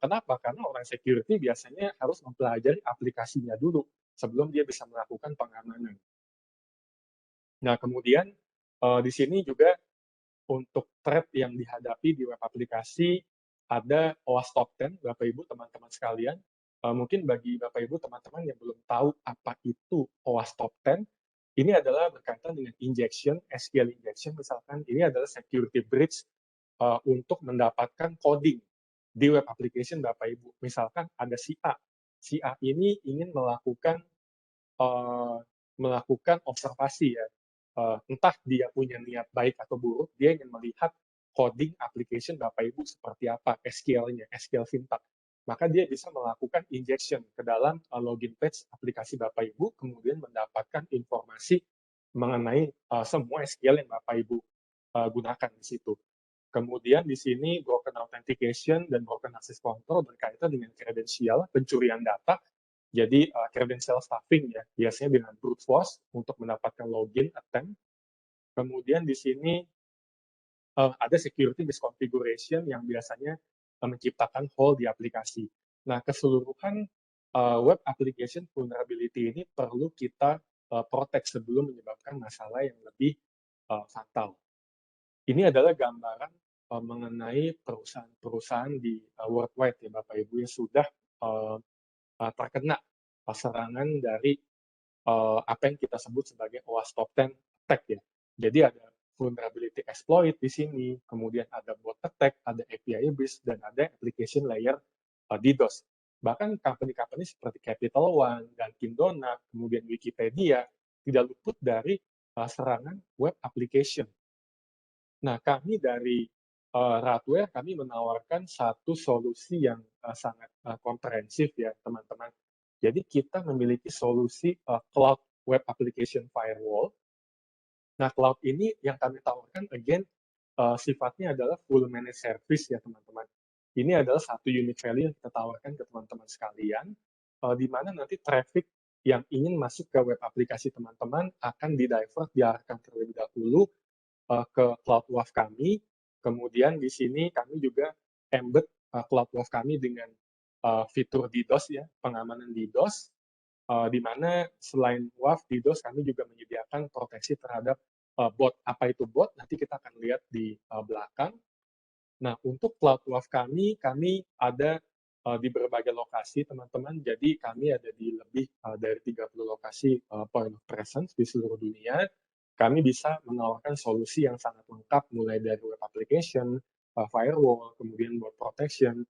Kenapa? Karena orang security biasanya harus mempelajari aplikasinya dulu sebelum dia bisa melakukan pengamanan. Nah, kemudian di sini juga untuk threat yang dihadapi di web aplikasi ada OWASP Top 10, Bapak Ibu teman-teman sekalian. Mungkin bagi Bapak Ibu teman-teman yang belum tahu apa itu OWASP Top 10, ini adalah berkaitan dengan injection, SQL injection misalkan, ini adalah security breach untuk mendapatkan coding di web application Bapak Ibu. Misalkan ada si A. Si A ini ingin melakukan observasi ya. Entah dia punya niat baik atau buruk, dia ingin melihat coding application Bapak Ibu seperti apa, SQL-nya, SQL syntax. Maka dia bisa melakukan injection ke dalam login page aplikasi Bapak Ibu, kemudian mendapatkan informasi mengenai semua SQL yang Bapak Ibu gunakan di situ. Kemudian di sini broken authentication dan broken access control berkaitan dengan kredensial, pencurian data. Jadi credential stuffing ya, biasanya dengan brute force untuk mendapatkan login attempt. Kemudian di sini ada security misconfiguration yang biasanya menciptakan hole di aplikasi. Nah, keseluruhan web application vulnerability ini perlu kita protect sebelum menyebabkan masalah yang lebih fatal. Ini adalah gambaran mengenai perusahaan-perusahaan di worldwide ya Bapak Ibu yang sudah terkena serangan dari apa yang kita sebut sebagai OWASP Top 10 attack ya. Jadi ada vulnerability exploit di sini, kemudian ada bot attack, ada API abuse, dan ada application layer DDoS. Bahkan company-company seperti Capital One, Dunkin Donut, kemudian Wikipedia tidak luput dari serangan web application. Nah, kami dari Radware, kami menawarkan satu solusi yang sangat komprehensif ya, teman-teman. Jadi kita memiliki solusi Cloud Web Application Firewall. Nah, cloud ini yang kami tawarkan, again, sifatnya adalah full managed service ya, teman-teman. Ini adalah satu unique value yang kita tawarkan ke teman-teman sekalian, di mana nanti traffic yang ingin masuk ke web aplikasi teman-teman akan diarahkan terlebih dahulu ke CloudWAF kami. Kemudian di sini kami juga embed CloudWAF kami dengan fitur DDoS ya, pengamanan DDoS, di mana selain WAF DDoS kami juga menyediakan proteksi terhadap bot. Apa itu bot? Nanti kita akan lihat di belakang. Nah, untuk CloudWAF kami ada di berbagai lokasi, teman-teman. Jadi kami ada di lebih dari 30 lokasi point of presence di seluruh dunia. Kami bisa menawarkan solusi yang sangat lengkap, mulai dari web application, firewall, kemudian bot protection,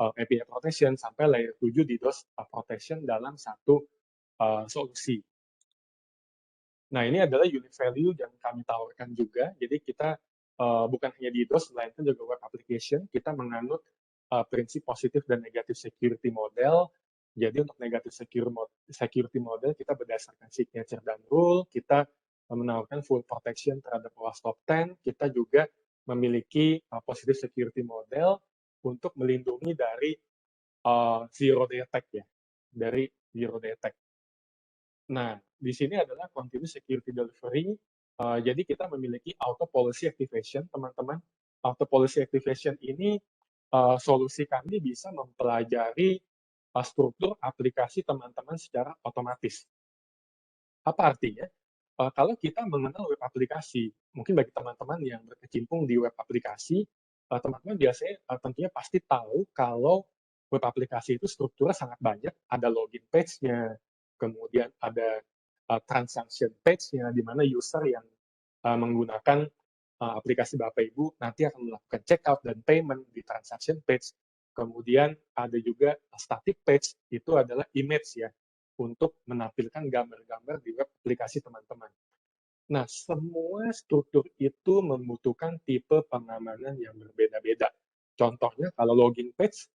API protection, sampai layer 7 DDoS protection dalam satu solusi. Nah, ini adalah unique value yang kami tawarkan juga. Jadi kita bukan hanya DDoS, melainkan juga web application. Kita menganut prinsip positif dan negatif security model. Jadi untuk negatif security model, kita berdasarkan signature dan rule, kita menawarkan full protection terhadap OWASP Top 10. Kita juga memiliki positive security model untuk melindungi dari zero day attack ya, dari zero day attack. Nah, di sini adalah continuous security delivery. Jadi kita memiliki auto policy activation, teman-teman. Auto policy activation ini solusi kami bisa mempelajari struktur aplikasi teman-teman secara otomatis. Apa artinya? Kalau kita mengenal web aplikasi, mungkin bagi teman-teman yang berkecimpung di web aplikasi, teman-teman biasanya tentunya pasti tahu kalau web aplikasi itu strukturnya sangat banyak, ada login page-nya, kemudian ada transaction page-nya, di mana user yang menggunakan aplikasi Bapak Ibu nanti akan melakukan checkout dan payment di transaction page. Kemudian ada juga static page, itu adalah image ya, untuk menampilkan gambar-gambar di web aplikasi teman-teman. Nah, semua struktur itu membutuhkan tipe pengamanan yang berbeda-beda. Contohnya, kalau login page,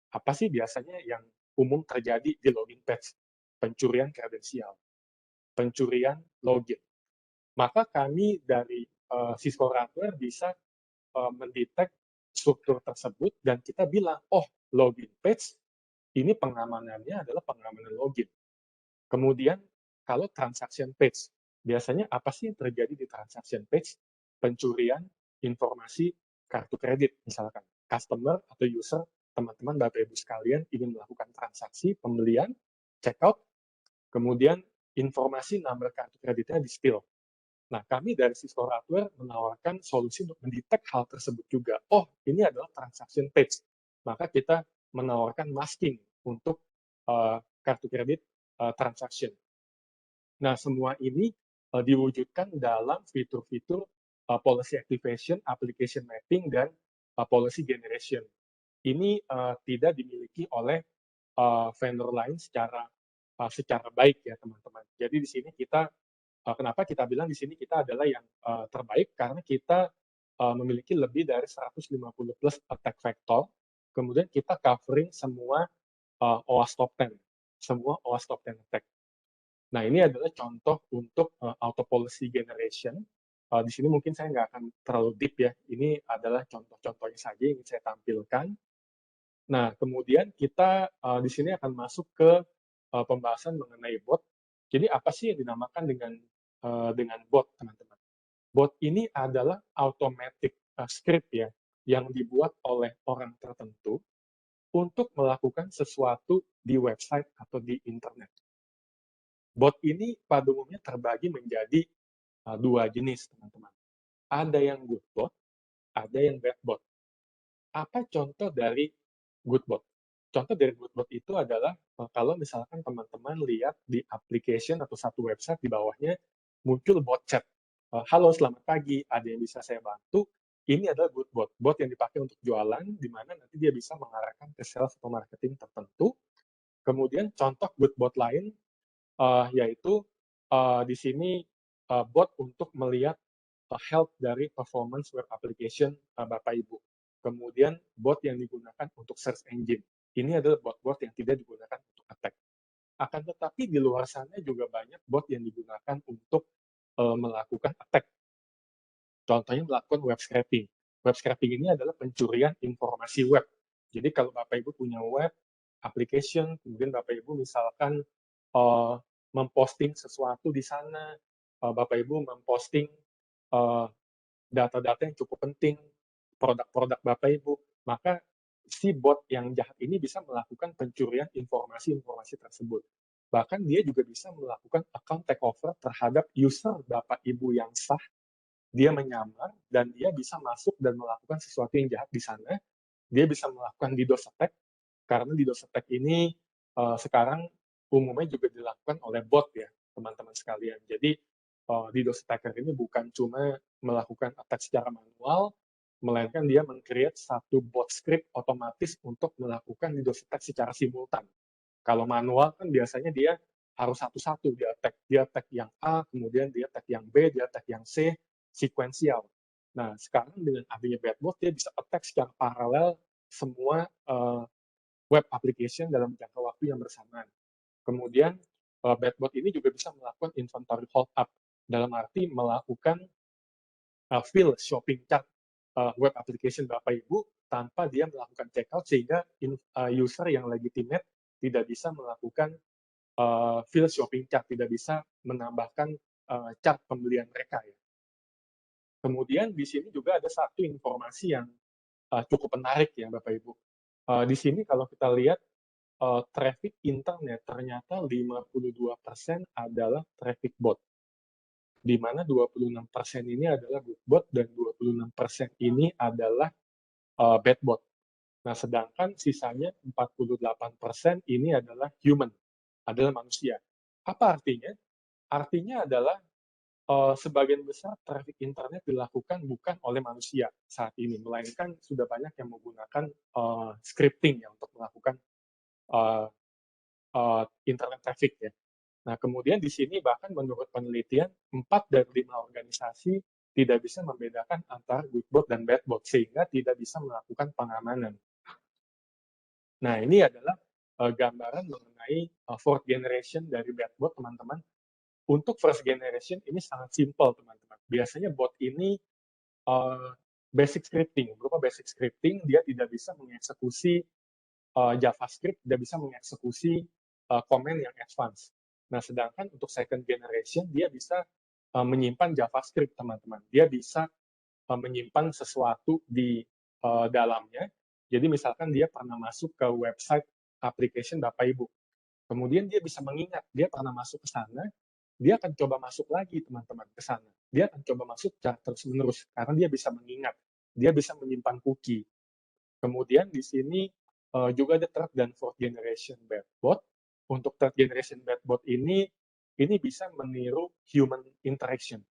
apa sih biasanya yang umum terjadi di login page? Pencurian kredensial, pencurian login. Maka kami dari Cisco Radware bisa mendetek struktur tersebut dan kita bilang, oh, login page, ini pengamanannya adalah pengamanan login. Kemudian, kalau transaction page, biasanya apa sih yang terjadi di transaction page? Pencurian informasi kartu kredit, misalkan. Customer atau user, teman-teman, Bapak Ibu sekalian, ingin melakukan transaksi, pembelian, checkout, kemudian informasi nomor kartu kreditnya di-steal. Nah, kami dari Cisco Radware menawarkan solusi untuk mendetek hal tersebut juga. Oh, ini adalah transaction page. Maka kita menawarkan masking untuk kartu kredit transaction. Nah, semua ini diwujudkan dalam fitur-fitur policy activation, application mapping, dan policy generation. Ini tidak dimiliki oleh vendor lain secara baik ya, teman-teman. Jadi di sini kita kenapa kita bilang di sini kita adalah yang terbaik, karena kita memiliki lebih dari 150 plus attack vector, kemudian kita covering semua OWASP Top 10, semua OWASP Top 10 attack. Nah, ini adalah contoh untuk auto policy generation. Di sini mungkin saya nggak akan terlalu deep ya, ini adalah contoh-contohnya saja yang saya tampilkan. Nah, kemudian kita di sini akan masuk ke pembahasan mengenai bot. Jadi apa sih yang dinamakan dengan bot, teman-teman? Bot ini adalah automatic script ya, yang dibuat oleh orang tertentu untuk melakukan sesuatu di website atau di internet. Bot ini pada umumnya terbagi menjadi dua jenis, teman-teman. Ada yang good bot, ada yang bad bot. Apa contoh dari good bot? Contoh dari good bot itu adalah kalau misalkan teman-teman lihat di application atau satu website di bawahnya muncul bot chat. Halo, selamat pagi, ada yang bisa saya bantu? Ini adalah good bot, bot yang dipakai untuk jualan, di mana nanti dia bisa mengarahkan ke sales atau marketing tertentu. Kemudian contoh good bot lain yaitu di sini bot untuk melihat health dari performance web application Bapak Ibu. Kemudian bot yang digunakan untuk search engine. Ini adalah bot-bot yang tidak digunakan untuk attack. Akan tetapi di luar sana juga banyak bot yang digunakan untuk melakukan attack. Contohnya melakukan web scraping. Web scraping ini adalah pencurian informasi web. Jadi kalau Bapak Ibu punya web application, kemudian Bapak Ibu misalkan memposting sesuatu di sana, Bapak Ibu memposting data-data yang cukup penting, produk-produk Bapak Ibu, maka si bot yang jahat ini bisa melakukan pencurian informasi-informasi tersebut. Bahkan dia juga bisa melakukan account takeover terhadap user Bapak Ibu yang sah, dia menyamar, dan dia bisa masuk dan melakukan sesuatu yang jahat di sana. Dia bisa melakukan DDoS attack, karena DDoS attack ini sekarang umumnya juga dilakukan oleh bot ya, teman-teman sekalian. Jadi DDoS attacker ini bukan cuma melakukan attack secara manual, melainkan dia meng-create satu bot script otomatis untuk melakukan DDoS attack secara simultan. Kalau manual kan biasanya dia harus satu-satu, dia attack yang A, kemudian dia attack yang B, dia attack yang C, sekuensial. Nah, sekarang dengan adanya bot, dia bisa attack secara paralel semua web application dalam jangka waktu yang bersamaan. Kemudian bot ini juga bisa melakukan inventory hold up, dalam arti melakukan fill shopping chart web application Bapak Ibu tanpa dia melakukan checkout, sehingga user yang legitimate tidak bisa melakukan fill shopping chart, tidak bisa menambahkan chart pembelian mereka ya. Kemudian di sini juga ada satu informasi yang cukup menarik ya Bapak Ibu. Di sini kalau kita lihat traffic internet ternyata 52% adalah traffic bot, di mana 26% ini adalah good bot dan 26% ini adalah bad bot. Nah, sedangkan sisanya 48% ini adalah human, adalah manusia. Apa artinya? Artinya adalah sebagian besar traffic internet dilakukan bukan oleh manusia saat ini, melainkan sudah banyak yang menggunakan scripting ya untuk melakukan internet traffic ya. Nah, kemudian di sini bahkan menurut penelitian 4 dari 5 organisasi tidak bisa membedakan antara good bot dan bad bot, sehingga tidak bisa melakukan pengamanan. Nah, ini adalah gambaran mengenai fourth generation dari bad bot, teman-teman. Untuk first generation ini sangat simple, teman-teman. Biasanya bot ini basic scripting, berupa basic scripting, dia tidak bisa mengeksekusi JavaScript, tidak bisa mengeksekusi komen yang advance. Nah, sedangkan untuk second generation, dia bisa menyimpan JavaScript, teman-teman. Dia bisa menyimpan sesuatu di dalamnya. Jadi misalkan dia pernah masuk ke website application Bapak Ibu. Kemudian dia bisa mengingat, dia pernah masuk ke sana, dia akan coba masuk lagi teman-teman ke sana. Dia akan coba masuk terus-menerus karena dia bisa mengingat, dia bisa menyimpan cookie. Kemudian di sini juga ada third dan fourth generation bad bot. Untuk third generation bad bot ini bisa meniru human interaction,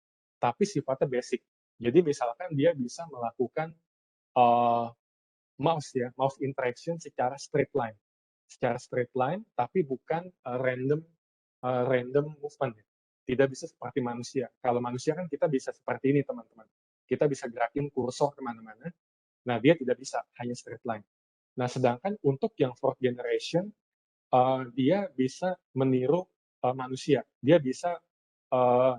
tapi sifatnya basic. Jadi misalkan dia bisa melakukan mouse interaction secara straight line, tapi bukan random movement. Tidak bisa seperti manusia. Kalau manusia kan kita bisa seperti ini, teman-teman. Kita bisa gerakin kursor kemana-mana. Nah, dia tidak bisa, hanya straight line. Nah, sedangkan untuk yang fourth generation, dia bisa meniru manusia. Dia bisa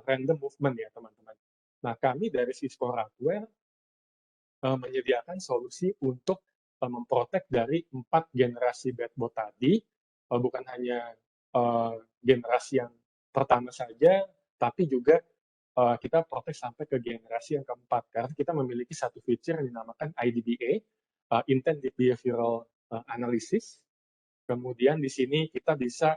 random movement ya, teman-teman. Nah, kami dari Cisco Hardware menyediakan solusi untuk memprotek dari 4 generasi bad bot tadi, bukan hanya generasi yang pertama saja, tapi juga kita protek sampai ke generasi yang keempat, karena kita memiliki satu feature yang dinamakan IDBA, Intended Behavioral Analysis. Kemudian di sini kita bisa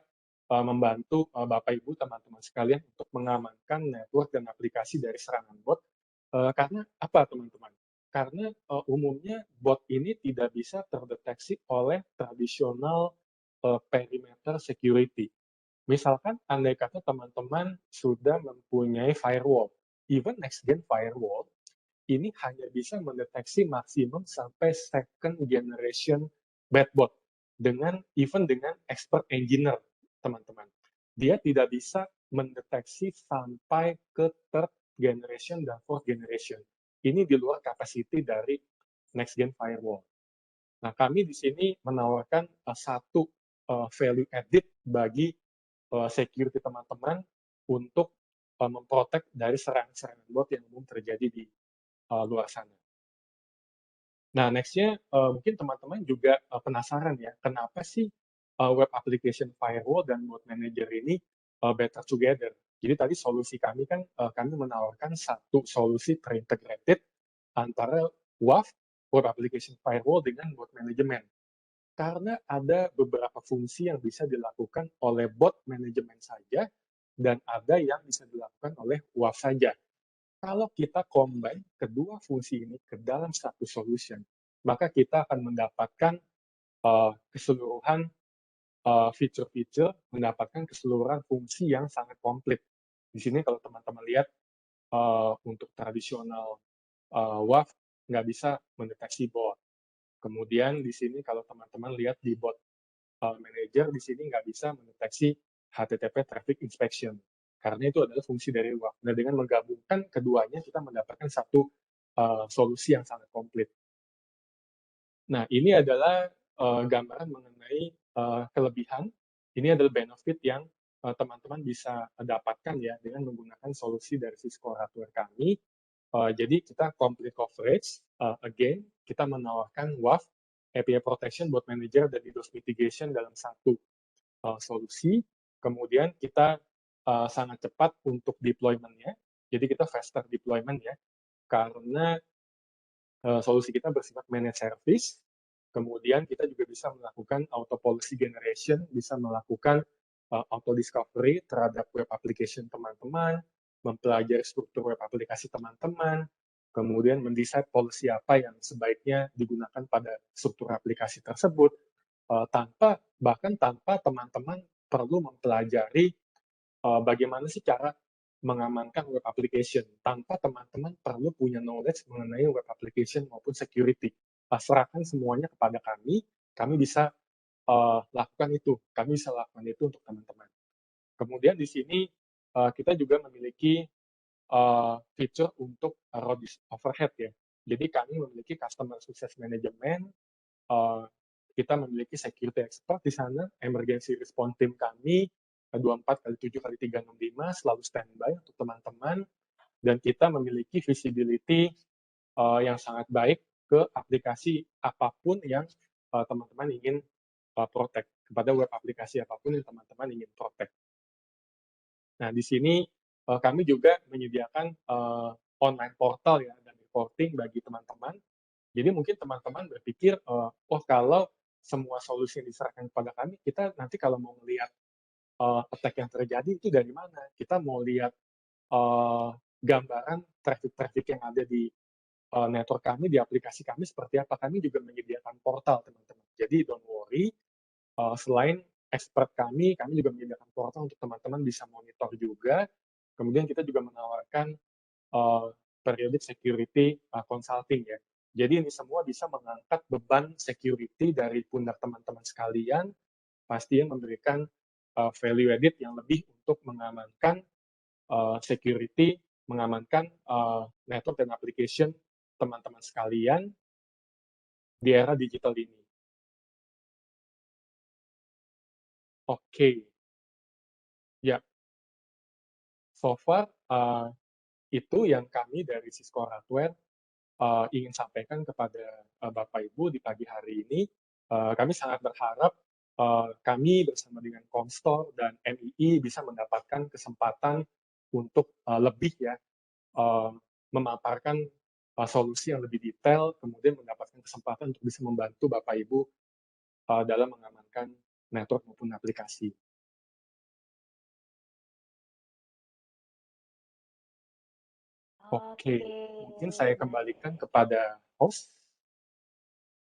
membantu Bapak Ibu teman-teman sekalian untuk mengamankan network dan aplikasi dari serangan bot. Karena apa teman-teman? Karena umumnya bot ini tidak bisa terdeteksi oleh tradisional perimeter security. Misalkan andai kata teman-teman sudah mempunyai firewall, even next gen firewall ini hanya bisa mendeteksi maksimum sampai second generation bad bot dengan expert engineer, teman-teman. Dia tidak bisa mendeteksi sampai ke third generation dan fourth generation. Ini di luar capacity dari next gen firewall. Nah, kami di sini menawarkan satu value added bagi security teman-teman untuk memprotek dari serangan-serangan bot yang umum terjadi di luar sana. Nah, next-nya mungkin teman-teman juga penasaran ya, kenapa sih web application firewall dan bot manager ini better together. Jadi tadi solusi kami kan kami menawarkan satu solusi terintegrated antara WAF, web application firewall dengan bot management. Karena ada beberapa fungsi yang bisa dilakukan oleh bot management saja dan ada yang bisa dilakukan oleh WAF saja. Kalau kita combine kedua fungsi ini ke dalam satu solution, maka kita akan mendapatkan keseluruhan feature-feature, mendapatkan keseluruhan fungsi yang sangat komplit. Di sini kalau teman-teman lihat untuk tradisional WAF nggak bisa mendeteksi bot. Kemudian di sini kalau teman-teman lihat di bot manager, di sini nggak bisa mendeteksi HTTP traffic inspection. Karena itu adalah fungsi dari WAF. Nah, dengan menggabungkan keduanya, kita mendapatkan satu solusi yang sangat komplit. Nah, ini adalah gambaran mengenai kelebihan. Ini adalah benefit yang teman-teman bisa dapatkan ya dengan menggunakan solusi dari Cisco Hardware kami. Jadi kita complete coverage. Again, kita menawarkan WAF, API Protection, Bot Manager, dan DDoS Mitigation dalam satu solusi. Kemudian kita sangat cepat untuk deployment-nya. Jadi kita faster deployment ya, karena solusi kita bersifat managed service. Kemudian kita juga bisa melakukan auto policy generation, bisa melakukan auto discovery terhadap web application teman-teman, mempelajari struktur web aplikasi teman-teman, kemudian mendesain policy apa yang sebaiknya digunakan pada struktur aplikasi tersebut, bahkan tanpa teman-teman perlu mempelajari bagaimana sih cara mengamankan web application tanpa teman-teman perlu punya knowledge mengenai web application maupun security. Serahkan semuanya kepada kami bisa lakukan itu. Kami bisa lakukan itu untuk teman-teman. Kemudian di sini kita juga memiliki feature untuk reduce overhead ya. Jadi kami memiliki customer success management, kita memiliki security expert di sana, emergency response team kami 24x7x365 selalu standby untuk teman-teman, dan kita memiliki visibility yang sangat baik ke aplikasi apapun yang teman-teman ingin protect, kepada web aplikasi apapun yang teman-teman ingin protect. Nah, di sini kami juga menyediakan online portal ya dan reporting bagi teman-teman. Jadi mungkin teman-teman berpikir, oh kalau semua solusi yang diserahkan kepada kami, kita nanti kalau mau melihat attack yang terjadi itu dari mana? Kita mau lihat gambaran traffic yang ada di network kami, di aplikasi kami seperti apa. Kami juga menyediakan portal, teman-teman. Jadi don't worry, selain expert kami juga menyediakan portal untuk teman-teman bisa monitor juga. Kemudian kita juga menawarkan periodic security consulting ya. Jadi ini semua bisa mengangkat beban security dari pundak teman-teman sekalian, pastinya memberikan value added yang lebih untuk mengamankan security, mengamankan network dan application teman-teman sekalian di era digital ini. Oke. Ya. So far, itu yang kami dari Cisco Hardware ingin sampaikan kepada Bapak Ibu di pagi hari ini. Kami sangat berharap kami bersama dengan Comstor dan MII bisa mendapatkan kesempatan untuk lebih ya memaparkan solusi yang lebih detail, kemudian mendapatkan kesempatan untuk bisa membantu Bapak Ibu dalam mengamankan network maupun aplikasi. Oke, Oke, mungkin saya baik. kembalikan kepada host.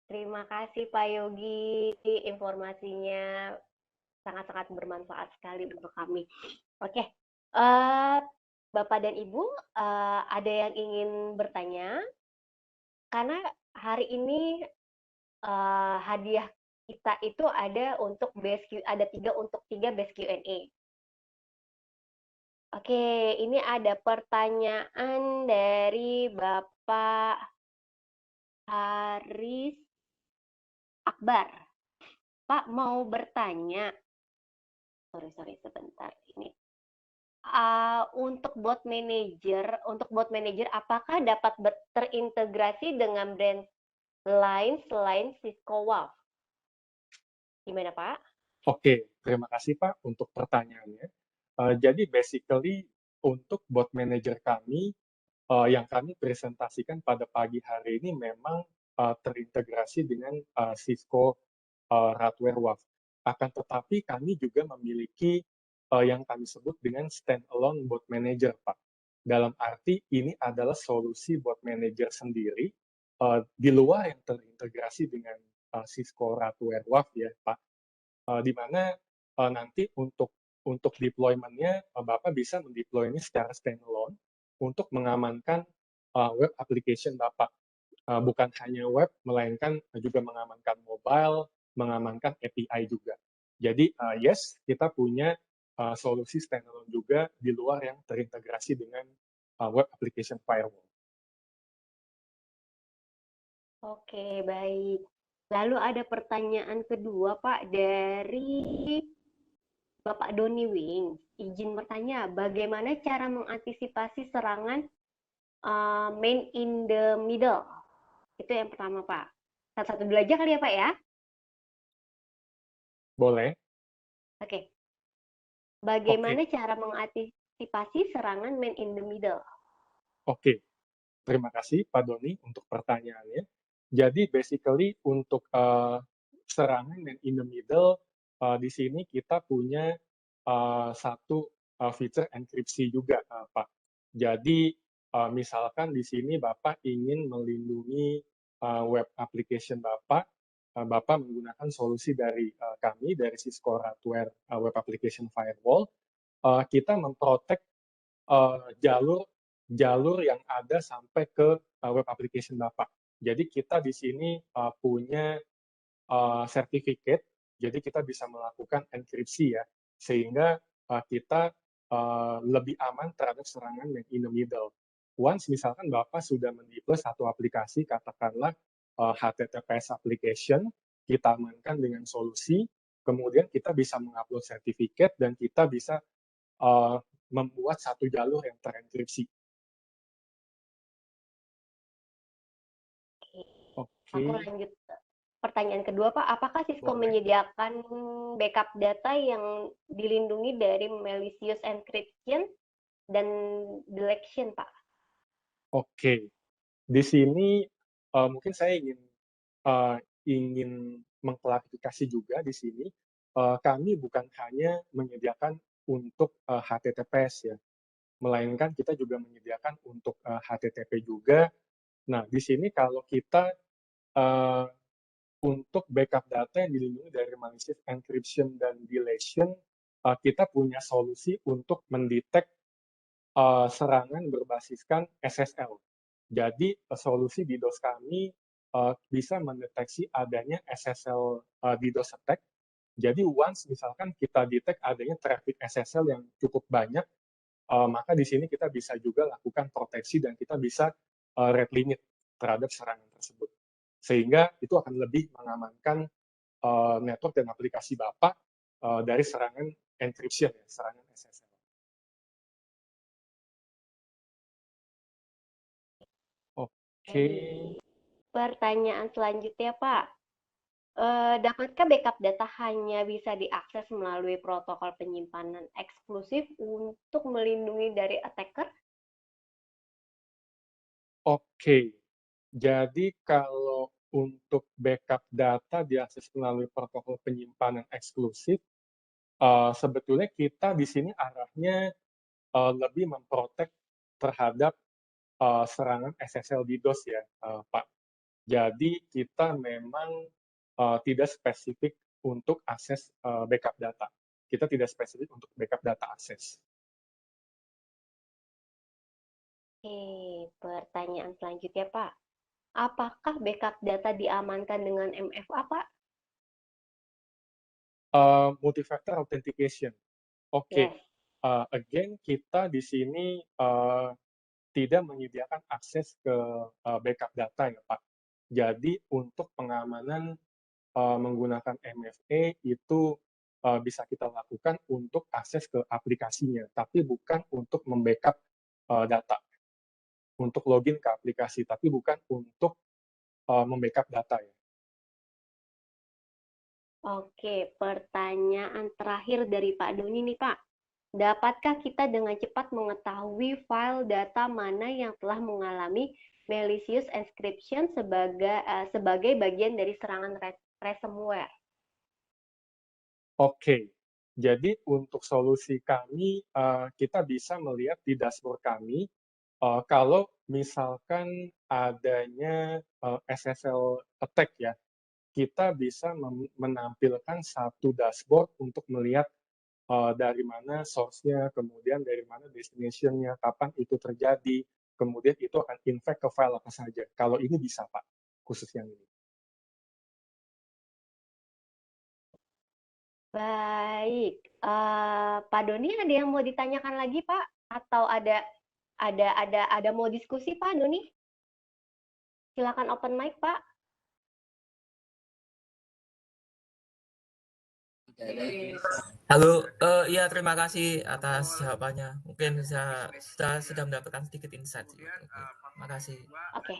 Terima kasih Pak Yogi, informasinya sangat-sangat bermanfaat sekali untuk kami. Oke, Bapak dan Ibu, ada yang ingin bertanya? Karena hari ini hadiah kita itu ada untuk ada 3 base Q&A. Oke, ini ada pertanyaan dari Bapak Haris Akbar. Pak mau bertanya, sorry sebentar ini. Untuk bot manager, apakah dapat terintegrasi dengan brand lain selain Cisco WAF? Gimana Pak? Oke, terima kasih Pak untuk pertanyaannya. Jadi basically untuk bot manager kami yang kami presentasikan pada pagi hari ini memang terintegrasi dengan Cisco Radware WAF. Akan tetapi kami juga memiliki yang kami sebut dengan standalone bot manager, Pak. Dalam arti ini adalah solusi bot manager sendiri di luar yang terintegrasi dengan Cisco Radware WAF ya, Pak. Di mana nanti untuk deployment-nya Bapak bisa mendeploy ini secara standalone untuk mengamankan web application Bapak. Bukan hanya web, melainkan juga mengamankan mobile, mengamankan API juga. Jadi yes, kita punya solusi standalone juga di luar yang terintegrasi dengan web application firewall. Oke, baik. Lalu ada pertanyaan kedua, Pak, dari Bapak Doni Wing. Izin bertanya, bagaimana cara mengantisipasi serangan man in the middle? Itu yang pertama, Pak. Satu-satu dulu aja kali ya, Pak ya? Boleh. Oke. Bagaimana cara mengantisipasi serangan man in the middle? Oke. Terima kasih Pak Doni untuk pertanyaannya. Jadi basically untuk serangan man in the middle, di sini kita punya satu feature enkripsi juga, Pak. Jadi misalkan di sini Bapak ingin melindungi web application Bapak, Bapak menggunakan solusi dari kami, dari Cisco Radware Web Application Firewall, kita memprotek jalur yang ada sampai ke web application Bapak. Jadi kita di sini punya sertifikat, jadi kita bisa melakukan enkripsi ya, sehingga kita lebih aman terhadap serangan man in the middle. Once misalkan Bapak sudah mendeploy satu aplikasi, katakanlah HTTPS application, kita amankan dengan solusi, kemudian kita bisa mengupload sertifikat dan kita bisa membuat satu jalur yang terenkripsi. Oke. Aku lanjut pertanyaan kedua, Pak. Apakah Cisco menyediakan backup data yang dilindungi dari malicious encryption dan deletion, Pak? Oke. Di sini mungkin saya ingin mengklarifikasi juga di sini. Kami bukan hanya menyediakan untuk HTTPS ya, melainkan kita juga menyediakan untuk HTTP juga. Nah, di sini kalau kita untuk backup data yang dilindungi dari malicious encryption dan deletion, kita punya solusi untuk mendetek serangan berbasiskan SSL. Jadi solusi DDoS kami bisa mendeteksi adanya SSL DDoS attack. Jadi once misalkan kita detect adanya traffic SSL yang cukup banyak, maka di sini kita bisa juga lakukan proteksi dan kita bisa red limit terhadap serangan tersebut. Sehingga itu akan lebih mengamankan network dan aplikasi Bapak dari serangan encryption, ya, serangan SSL. Oke. Pertanyaan selanjutnya, Pak. Dapatkah backup data hanya bisa diakses melalui protokol penyimpanan eksklusif untuk melindungi dari attacker? Oke, jadi kalau untuk backup data diakses melalui protokol penyimpanan eksklusif, sebetulnya kita di sini arahnya lebih memprotek terhadap serangan SSL DDoS ya, Pak. Jadi kita memang tidak spesifik untuk akses backup data. Kita tidak spesifik untuk backup data akses. Oke, pertanyaan selanjutnya, Pak. Apakah backup data diamankan dengan MFA, Pak? Multi-factor authentication. Oke, Yes. again kita di sini tidak menyediakan akses ke backup data ya Pak. Jadi untuk pengamanan menggunakan MFA itu bisa kita lakukan untuk akses ke aplikasinya, tapi bukan untuk membackup data. Untuk login ke aplikasi, tapi bukan untuk membackup data ya. Oke, pertanyaan terakhir dari Pak Doni nih, Pak. Dapatkah kita dengan cepat mengetahui file data mana yang telah mengalami malicious encryption sebagai bagian dari serangan ransomware? Oke, jadi untuk solusi kami, kita bisa melihat di dashboard kami, kalau misalkan adanya SSL attack ya, kita bisa menampilkan satu dashboard untuk melihat dari mana source-nya, kemudian dari mana destination-nya, kapan itu terjadi, kemudian itu akan infect ke file apa saja. Kalau ini bisa, Pak, khusus yang ini. Baik, Pak Doni ada yang mau ditanyakan lagi, Pak? Atau ada mau diskusi, Pak Doni? Silakan open mic, Pak. Halo, ya terima kasih atas jawabannya. Mungkin sudah mendapatkan sedikit insight. Oke, terima kasih. Oke,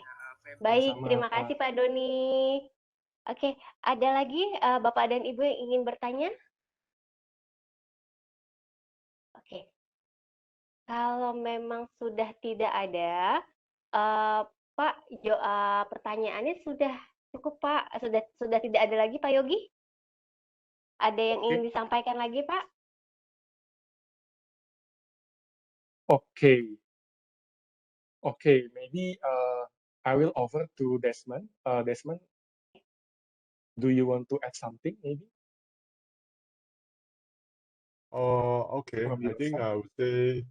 baik, terima kasih Pak Doni. Oke, ada lagi Bapak dan Ibu yang ingin bertanya? Oke, kalau memang sudah tidak ada, Pak, pertanyaannya sudah cukup Pak, sudah tidak ada lagi Pak Yogi? Ada yang ingin disampaikan lagi Pak? Okay, maybe I will offer to Desmond. Desmond, do you want to add something maybe? Okay. I think I would say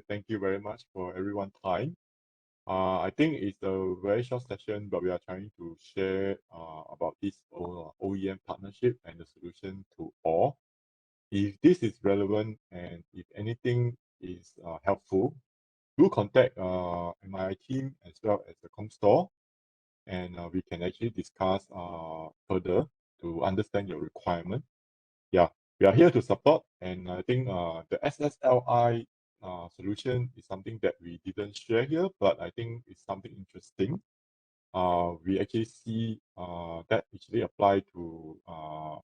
thank you very much for everyone's time. I think it's a very short session, but we are trying to share about this OEM partnership and the solution to all. If this is relevant and if anything is helpful, do contact MII team as well as the Comstore, and we can actually discuss further to understand your requirement. Yeah, we are here to support, and I think the SSLI solution is something that we didn't share here, but I think it's something interesting. We actually see that actually apply to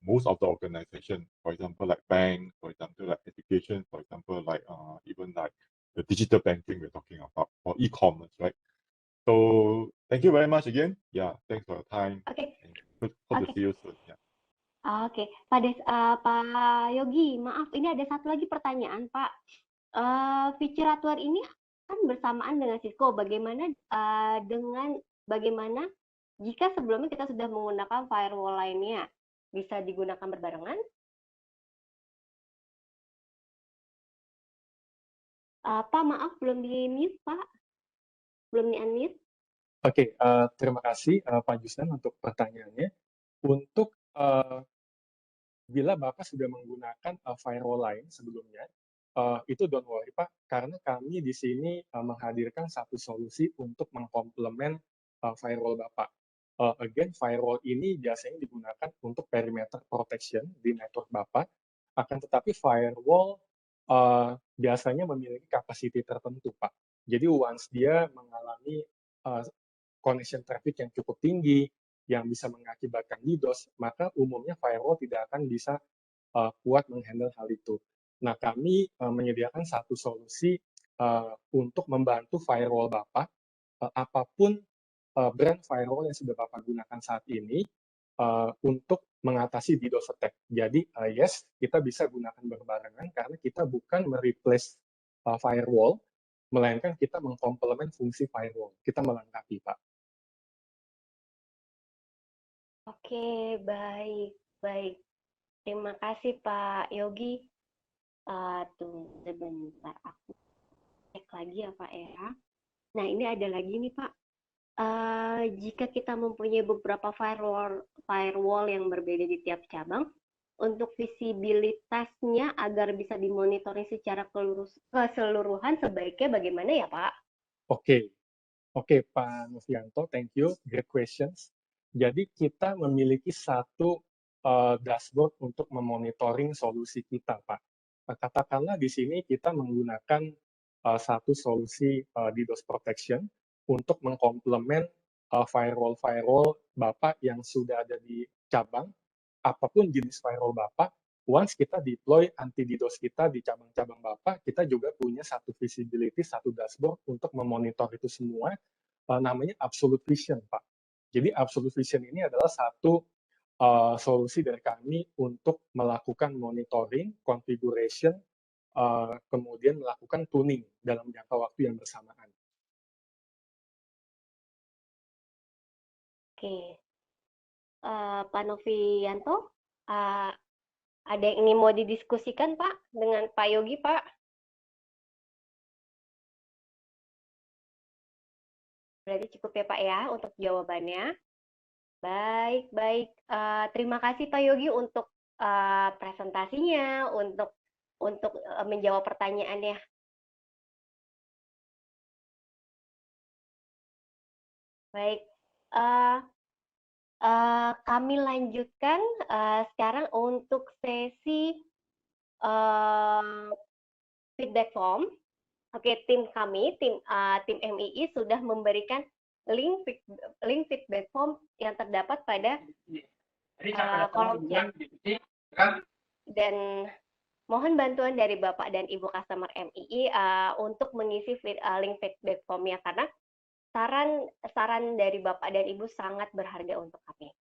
most of the organization. For example, like bank, for example, like education, for example, like even like the digital banking we're talking about, or e-commerce, right? So thank you very much again. Yeah, thanks for your time. Okay. Hope to see you soon. Yeah. Oke, Pak Yogi, maaf, ini ada satu lagi pertanyaan, Pak. Feature hardware ini kan bersamaan dengan Cisco. Bagaimana jika sebelumnya kita sudah menggunakan firewall lainnya, bisa digunakan berbarengan? Pak, maaf, belum di-mute, Pak. Belum di-unmute. Oke, terima kasih Pak Justan untuk pertanyaannya. Untuk bila Bapak sudah menggunakan firewall lain sebelumnya, itu don't worry Pak, karena kami di sini menghadirkan satu solusi untuk mengkomplement firewall Bapak. Again, firewall ini biasanya digunakan untuk perimeter protection di network Bapak, akan tetapi firewall biasanya memiliki capacity tertentu Pak. Jadi once dia mengalami connection traffic yang cukup tinggi, yang bisa mengakibatkan DDoS, maka umumnya firewall tidak akan bisa kuat menghandle hal itu. Nah, kami menyediakan satu solusi untuk membantu firewall Bapak, apapun brand firewall yang sudah Bapak gunakan saat ini, untuk mengatasi DDoS attack. Jadi, yes, kita bisa gunakan berbarengan karena kita bukan mereplace firewall, melainkan kita mengkomplement fungsi firewall. Kita melengkapi, Pak. Oke, baik, baik. Terima kasih Pak Yogi. Tunggu sebentar, aku cek lagi ya Pak ya. Nah, ini ada lagi nih Pak. Jika kita mempunyai beberapa firewall yang berbeda di tiap cabang, untuk visibilitasnya agar bisa dimonitoring secara keseluruhan sebaiknya bagaimana ya Pak? Oke, Pak Novianto, thank you, great questions. Jadi kita memiliki satu dashboard untuk memonitoring solusi kita, Pak. Katakanlah di sini kita menggunakan satu solusi DDoS protection untuk mengkomplement firewall Bapak yang sudah ada di cabang, apapun jenis firewall Bapak, once kita deploy anti DDoS kita di cabang-cabang Bapak, kita juga punya satu visibility, satu dashboard untuk memonitor itu semua, namanya Absolute Vision, Pak. Jadi Absolute Vision ini adalah satu solusi dari kami untuk melakukan monitoring, configuration, kemudian melakukan tuning dalam jangka waktu yang bersamaan. Oke. Pak Novianto, ada yang ingin mau didiskusikan Pak dengan Pak Yogi Pak? Berarti cukup ya Pak ya untuk jawabannya. Baik, baik. Terima kasih Pak Yogi untuk presentasinya, untuk menjawab pertanyaannya. Baik. Kami lanjutkan sekarang untuk sesi feedback form. Oke, tim kami, tim MII sudah memberikan link feedback form yang terdapat pada kolom chat. Dan mohon bantuan dari Bapak dan Ibu customer MII untuk mengisi link feedback formnya karena saran dari Bapak dan Ibu sangat berharga untuk kami.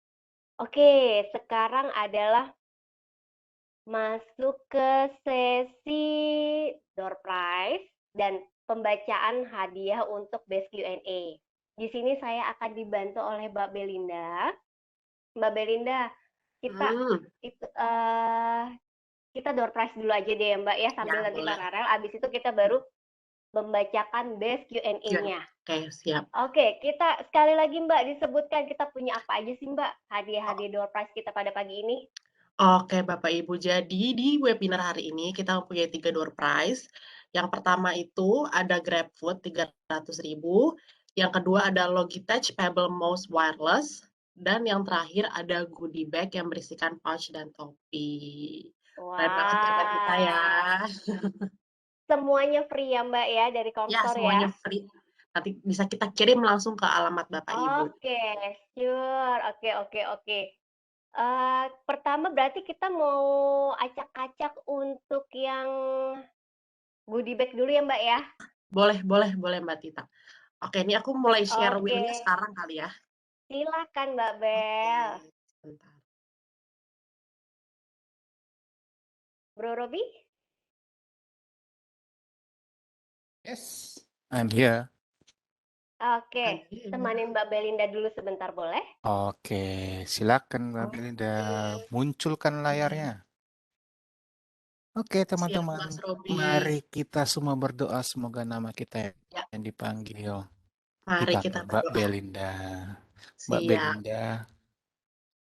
Oke, sekarang adalah masuk ke sesi door prize dan pembacaan hadiah untuk best Q&A. Di sini saya akan dibantu oleh Mbak Belinda. Mbak Belinda, kita door prize dulu aja deh Mbak ya, sambil nanti paralel. Abis itu kita baru membacakan best Q&A-nya. Oke, siap. Oke, kita sekali lagi Mbak disebutkan kita punya apa aja sih Mbak hadiah-hadiah door prize kita pada pagi ini? Oke, Bapak Ibu. Jadi di webinar hari ini kita mempunyai 3 door prize. Yang pertama itu ada GrabFood 300.000, yang kedua ada Logitech Pebble Mouse Wireless, dan yang terakhir ada goodie bag yang berisikan pouch dan topi. Keren banget ya Mbak Tita ya. Semuanya free ya Mbak ya dari Comstore ya? Semuanya free. Nanti bisa kita kirim langsung ke alamat Bapak Ibu. Oke, sure. Oke. Pertama berarti kita mau acak-acak untuk yang goodie bag dulu ya Mbak ya? Boleh Mbak Tita. Oke, ini aku mulai share wheel-nya sekarang kali ya. Silakan Mbak Bel. Sebentar. Bro Robi? Yes, I'm here. Oke, temanin Mbak Belinda dulu sebentar boleh? Oke, silakan Mbak Belinda, munculkan layarnya. Oke teman-teman, mari kita semua berdoa semoga nama kita yang dipanggil. Mari kita Mbak Belinda. Mbak Belinda.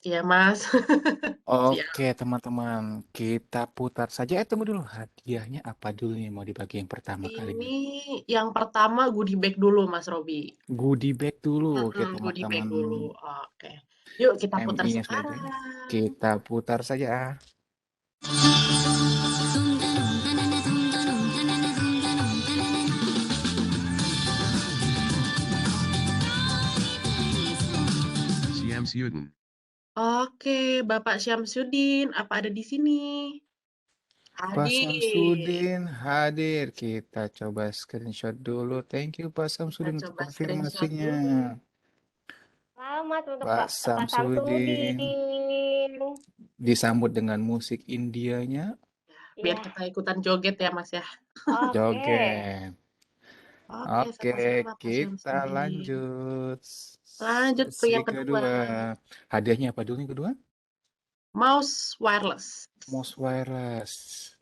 Iya Mas. Oke teman-teman, kita putar saja. Tunggu dulu, hadiahnya apa dulu nih mau dibagi yang pertama kali ini? Ini yang pertama goodie bag dulu Mas Robi. Goodie bag dulu, oke Goodie bag teman-teman. dulu, oke. Yuk kita putar sekarang. Kita putar saja. Syamsuddin. Oke, Bapak Syamsuddin, apa ada di sini? Pak Syamsuddin hadir. Kita coba screenshot dulu. Thank you Pak Syamsuddin untuk konfirmasinya. Selamat untuk Pak Syamsuddin. Disambut dengan musik Indianya. Biar kita ikutan joget ya Mas ya. Joget. Oke, Oke, sama-sama Pak kita Syamsuddin. lanjut. Lanjut ke Sesi yang kedua. Hadiahnya apa dulu yang kedua? Mouse wireless. Mouse wireless.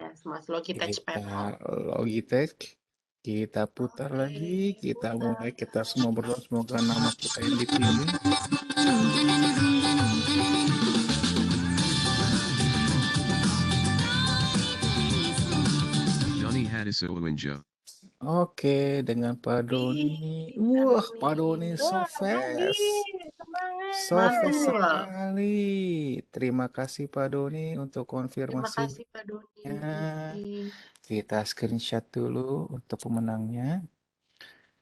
Yes, Mas Logitech Kita Pebble. Logitech. Kita putar lagi. Kita mulai. Kita semua berdoa semoga nama kita yang dipilih. Johnny Hadisowenja. Oke, dengan Pak Doni. Wah, Pak Doni so fast. So fast Mantul. sekali. Terima kasih Pak Doni untuk Terima konfirmasi. kasih Pak Doni. Kita screenshot dulu untuk pemenangnya.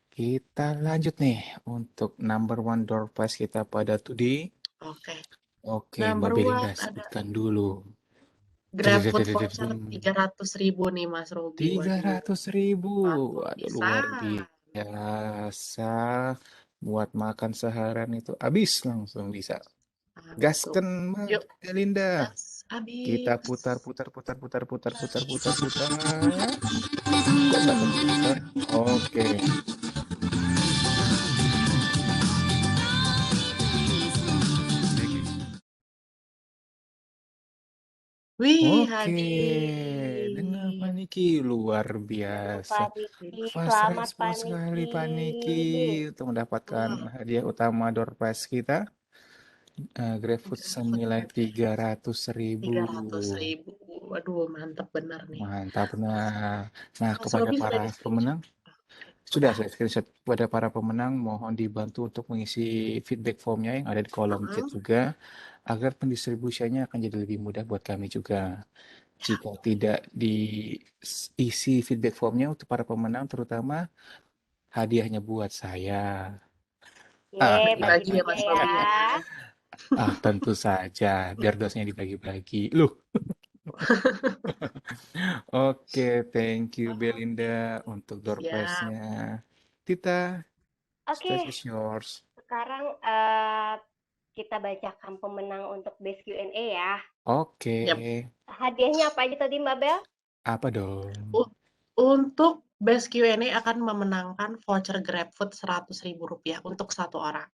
Kita lanjut nih untuk number one door prize kita pada today. Oke. Oke, Number Mbak Belinda one ada sebutkan dulu. GrabFood voucher 300.000 nih Mas Robi. 300.000. Waduh, Waduh, luar biasa. Buat makan seharian itu habis langsung bisa. Gasken Mbak Belinda. Kita putar. Kok nggak terputar? Oke. Wih, Oke, dengan Pak Niki luar biasa. Pak Niki, Fast selamat respon Pak sekali Pak Niki Niki. untuk mendapatkan hadiah utama door prize kita. GrabFood senilai 300.000. 300.000. Waduh, mantap benar nih. Mantap. Nah, Mas kepada Robi para sudah pemenang, sudah saya screenshot. Kepada para pemenang mohon dibantu untuk mengisi feedback formnya yang ada di kolom chat juga, agar pendistribusiannya akan jadi lebih mudah buat kami juga. Jika tidak diisi feedback formnya untuk para pemenang, terutama hadiahnya buat saya. Bagi-bagi ya Mas Robi ya. Tentu saja, biar dosanya dibagi-bagi. Loh. Oke, thank you Belinda untuk door prize-nya. Tita, stage is yours. Sekarang kita bacakan pemenang untuk best Q&A ya. Oke. Hadiahnya apa aja tadi Mbak Bel? Apa dong? Untuk best Q&A akan memenangkan voucher GrabFood Rp100.000 untuk satu orang.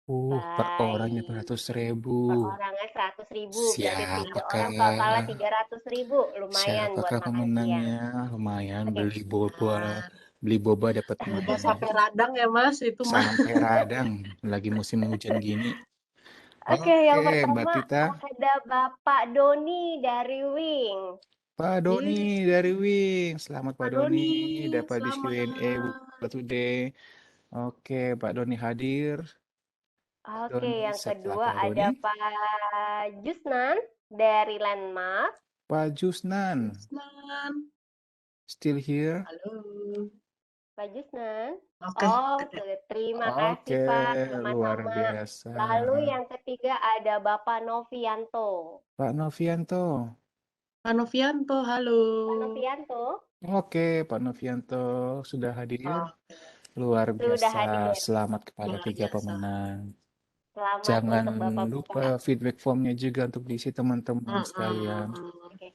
Per orangnya 100.000. Per orangnya 100.000. Berarti 3 orang totalnya 300.000. Lumayan buat Siapakah makan siang. pemenangnya? Lumayan beli boba dapat Boba sampai radang ya Mas itu Mas. Sampai radang lagi musim hujan gini. Oke, yang Mbak pertama Tita. ada Bapak Doni dari Wing. Pak Doni dari Wing. Selamat Pak Doni dapat di Q&A today. Oke, Pak Doni hadir. Oke, yang kedua ada Pak Jusnan dari Landmark. Pak Jusnan. Still here? Halo. Pak Jusnan. Oke. Terima kasih Pak. Luar Sama-sama. biasa. Lalu yang ketiga ada Bapak Novianto. Pak Novianto. Pak Novianto, halo. Pak Novianto. Oke, Pak Novianto sudah hadir. Luar biasa. Selamat kepada 3 pemenang. Selamat Jangan untuk Bapak-Bapak. lupa feedback formnya juga untuk diisi teman-teman sekalian. Oke.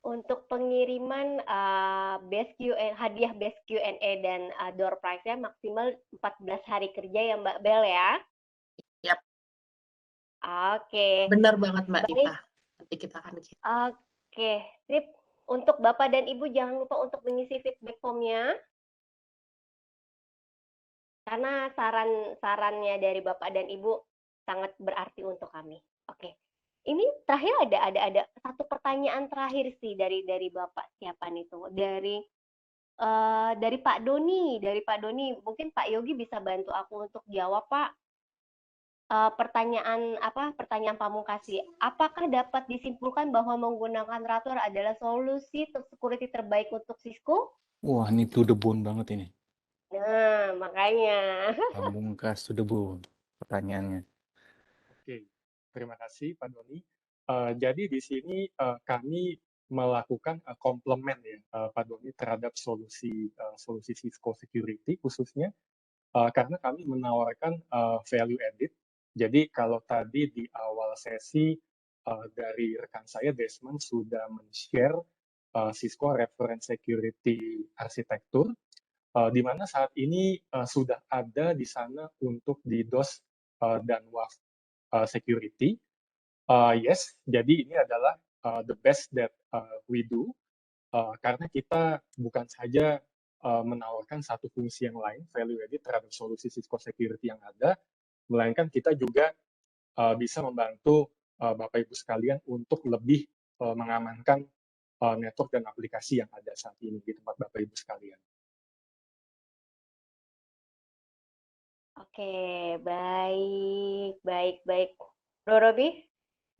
Untuk pengiriman hadiah best Q&A dan door prize-nya maksimal 14 hari kerja ya Mbak Bel ya. Yap. Oke. Benar banget Mbak Tita. Nanti kita akan Oke, sip. Untuk Bapak dan Ibu jangan lupa untuk mengisi feedback formnya. Karena saran-sarannya dari Bapak dan Ibu sangat berarti untuk kami. Oke. Ini terakhir ada satu pertanyaan terakhir sih dari Bapak siapa nih tuh? Dari Pak Doni, mungkin Pak Yogi bisa bantu aku untuk jawab Pak. Pertanyaan pamungkasi. Apakah dapat disimpulkan bahwa menggunakan Radware adalah solusi security terbaik untuk Cisco? Wah, ini to the bone banget ini. Nah, makanya. Pamungkas to the bone pertanyaannya. Oke, terima kasih Pak Doni. Jadi di sini kami melakukan komplement ya Pak Doni terhadap solusi Cisco Security khususnya karena kami menawarkan value added. Jadi kalau tadi di awal sesi dari rekan saya Desmond sudah men-share Cisco Reference Security Architecture, di mana saat ini sudah ada di sana untuk di DOS dan WAF security. Yes, jadi ini adalah the best that we do, karena kita bukan saja menawarkan satu fungsi yang lain, value added terhadap solusi Cisco Security yang ada, melainkan kita juga bisa membantu Bapak Ibu sekalian untuk lebih mengamankan network dan aplikasi yang ada saat ini di tempat Bapak Ibu sekalian. Oke, baik. Bro Robi,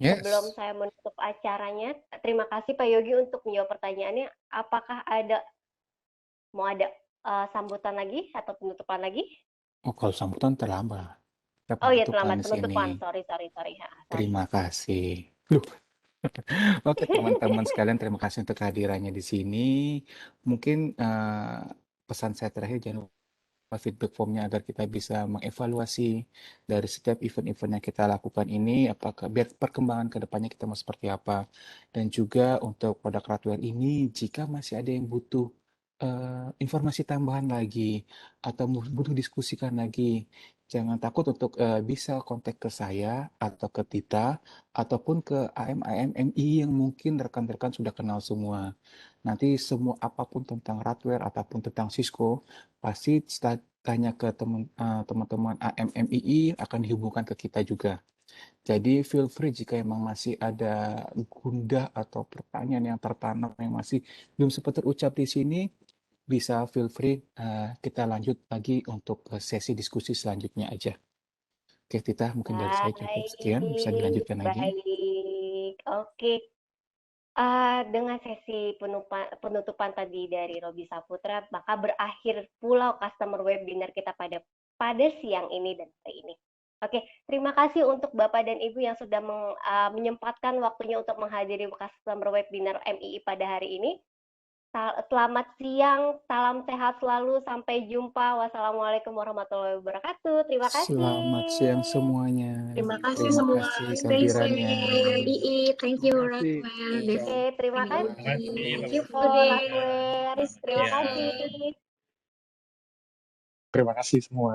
sebelum Yes. saya menutup acaranya, terima kasih Pak Yogi untuk menjawab pertanyaannya. Apakah mau ada sambutan lagi atau penutupan lagi? Oh, kalau sambutan terlambat. Oh iya, Penutupan terlambat di penutupan. sini. Sorry. Terima kasih. Loh. Oke, teman-teman sekalian, terima kasih untuk kehadirannya di sini. Mungkin pesan saya terakhir, jangan lupa feedback formnya agar kita bisa mengevaluasi dari setiap event-event yang kita lakukan ini, apakah biar perkembangan kedepannya kita mau seperti apa. Dan juga untuk produk Radware ini, jika masih ada yang butuh informasi tambahan lagi atau butuh diskusikan lagi, jangan takut untuk bisa kontak ke saya atau ke Tita ataupun ke AMI yang mungkin rekan-rekan sudah kenal semua. Nanti semua apapun tentang Radware ataupun tentang Cisco, pasti setelah tanya ke teman-teman AMMII akan dihubungkan ke kita juga. Jadi feel free jika emang masih ada gundah atau pertanyaan yang tertanam yang masih belum sempat terucap di sini, bisa feel free kita lanjut lagi untuk sesi diskusi selanjutnya aja. Oke, Tita, mungkin dari saya cukup sekian, bisa dilanjutkan lagi. Baik. Oke. Dengan sesi penutupan tadi dari Robi Saputra, maka berakhir pula customer webinar kita pada siang ini dan hari ini. Oke, terima kasih untuk Bapak dan Ibu yang sudah menyempatkan waktunya untuk menghadiri customer webinar MII pada hari ini. Selamat siang, salam sehat selalu, sampai jumpa. Wassalamualaikum warahmatullahi wabarakatuh. Terima kasih. Selamat siang semuanya. Terima kasih Terima semua. kasih Stay safe. kehadirannya. Thank you, Terima kasih. Radware. Oke, terima kasih. Thank you for for Radware. Terima kasih. Terima kasih semua.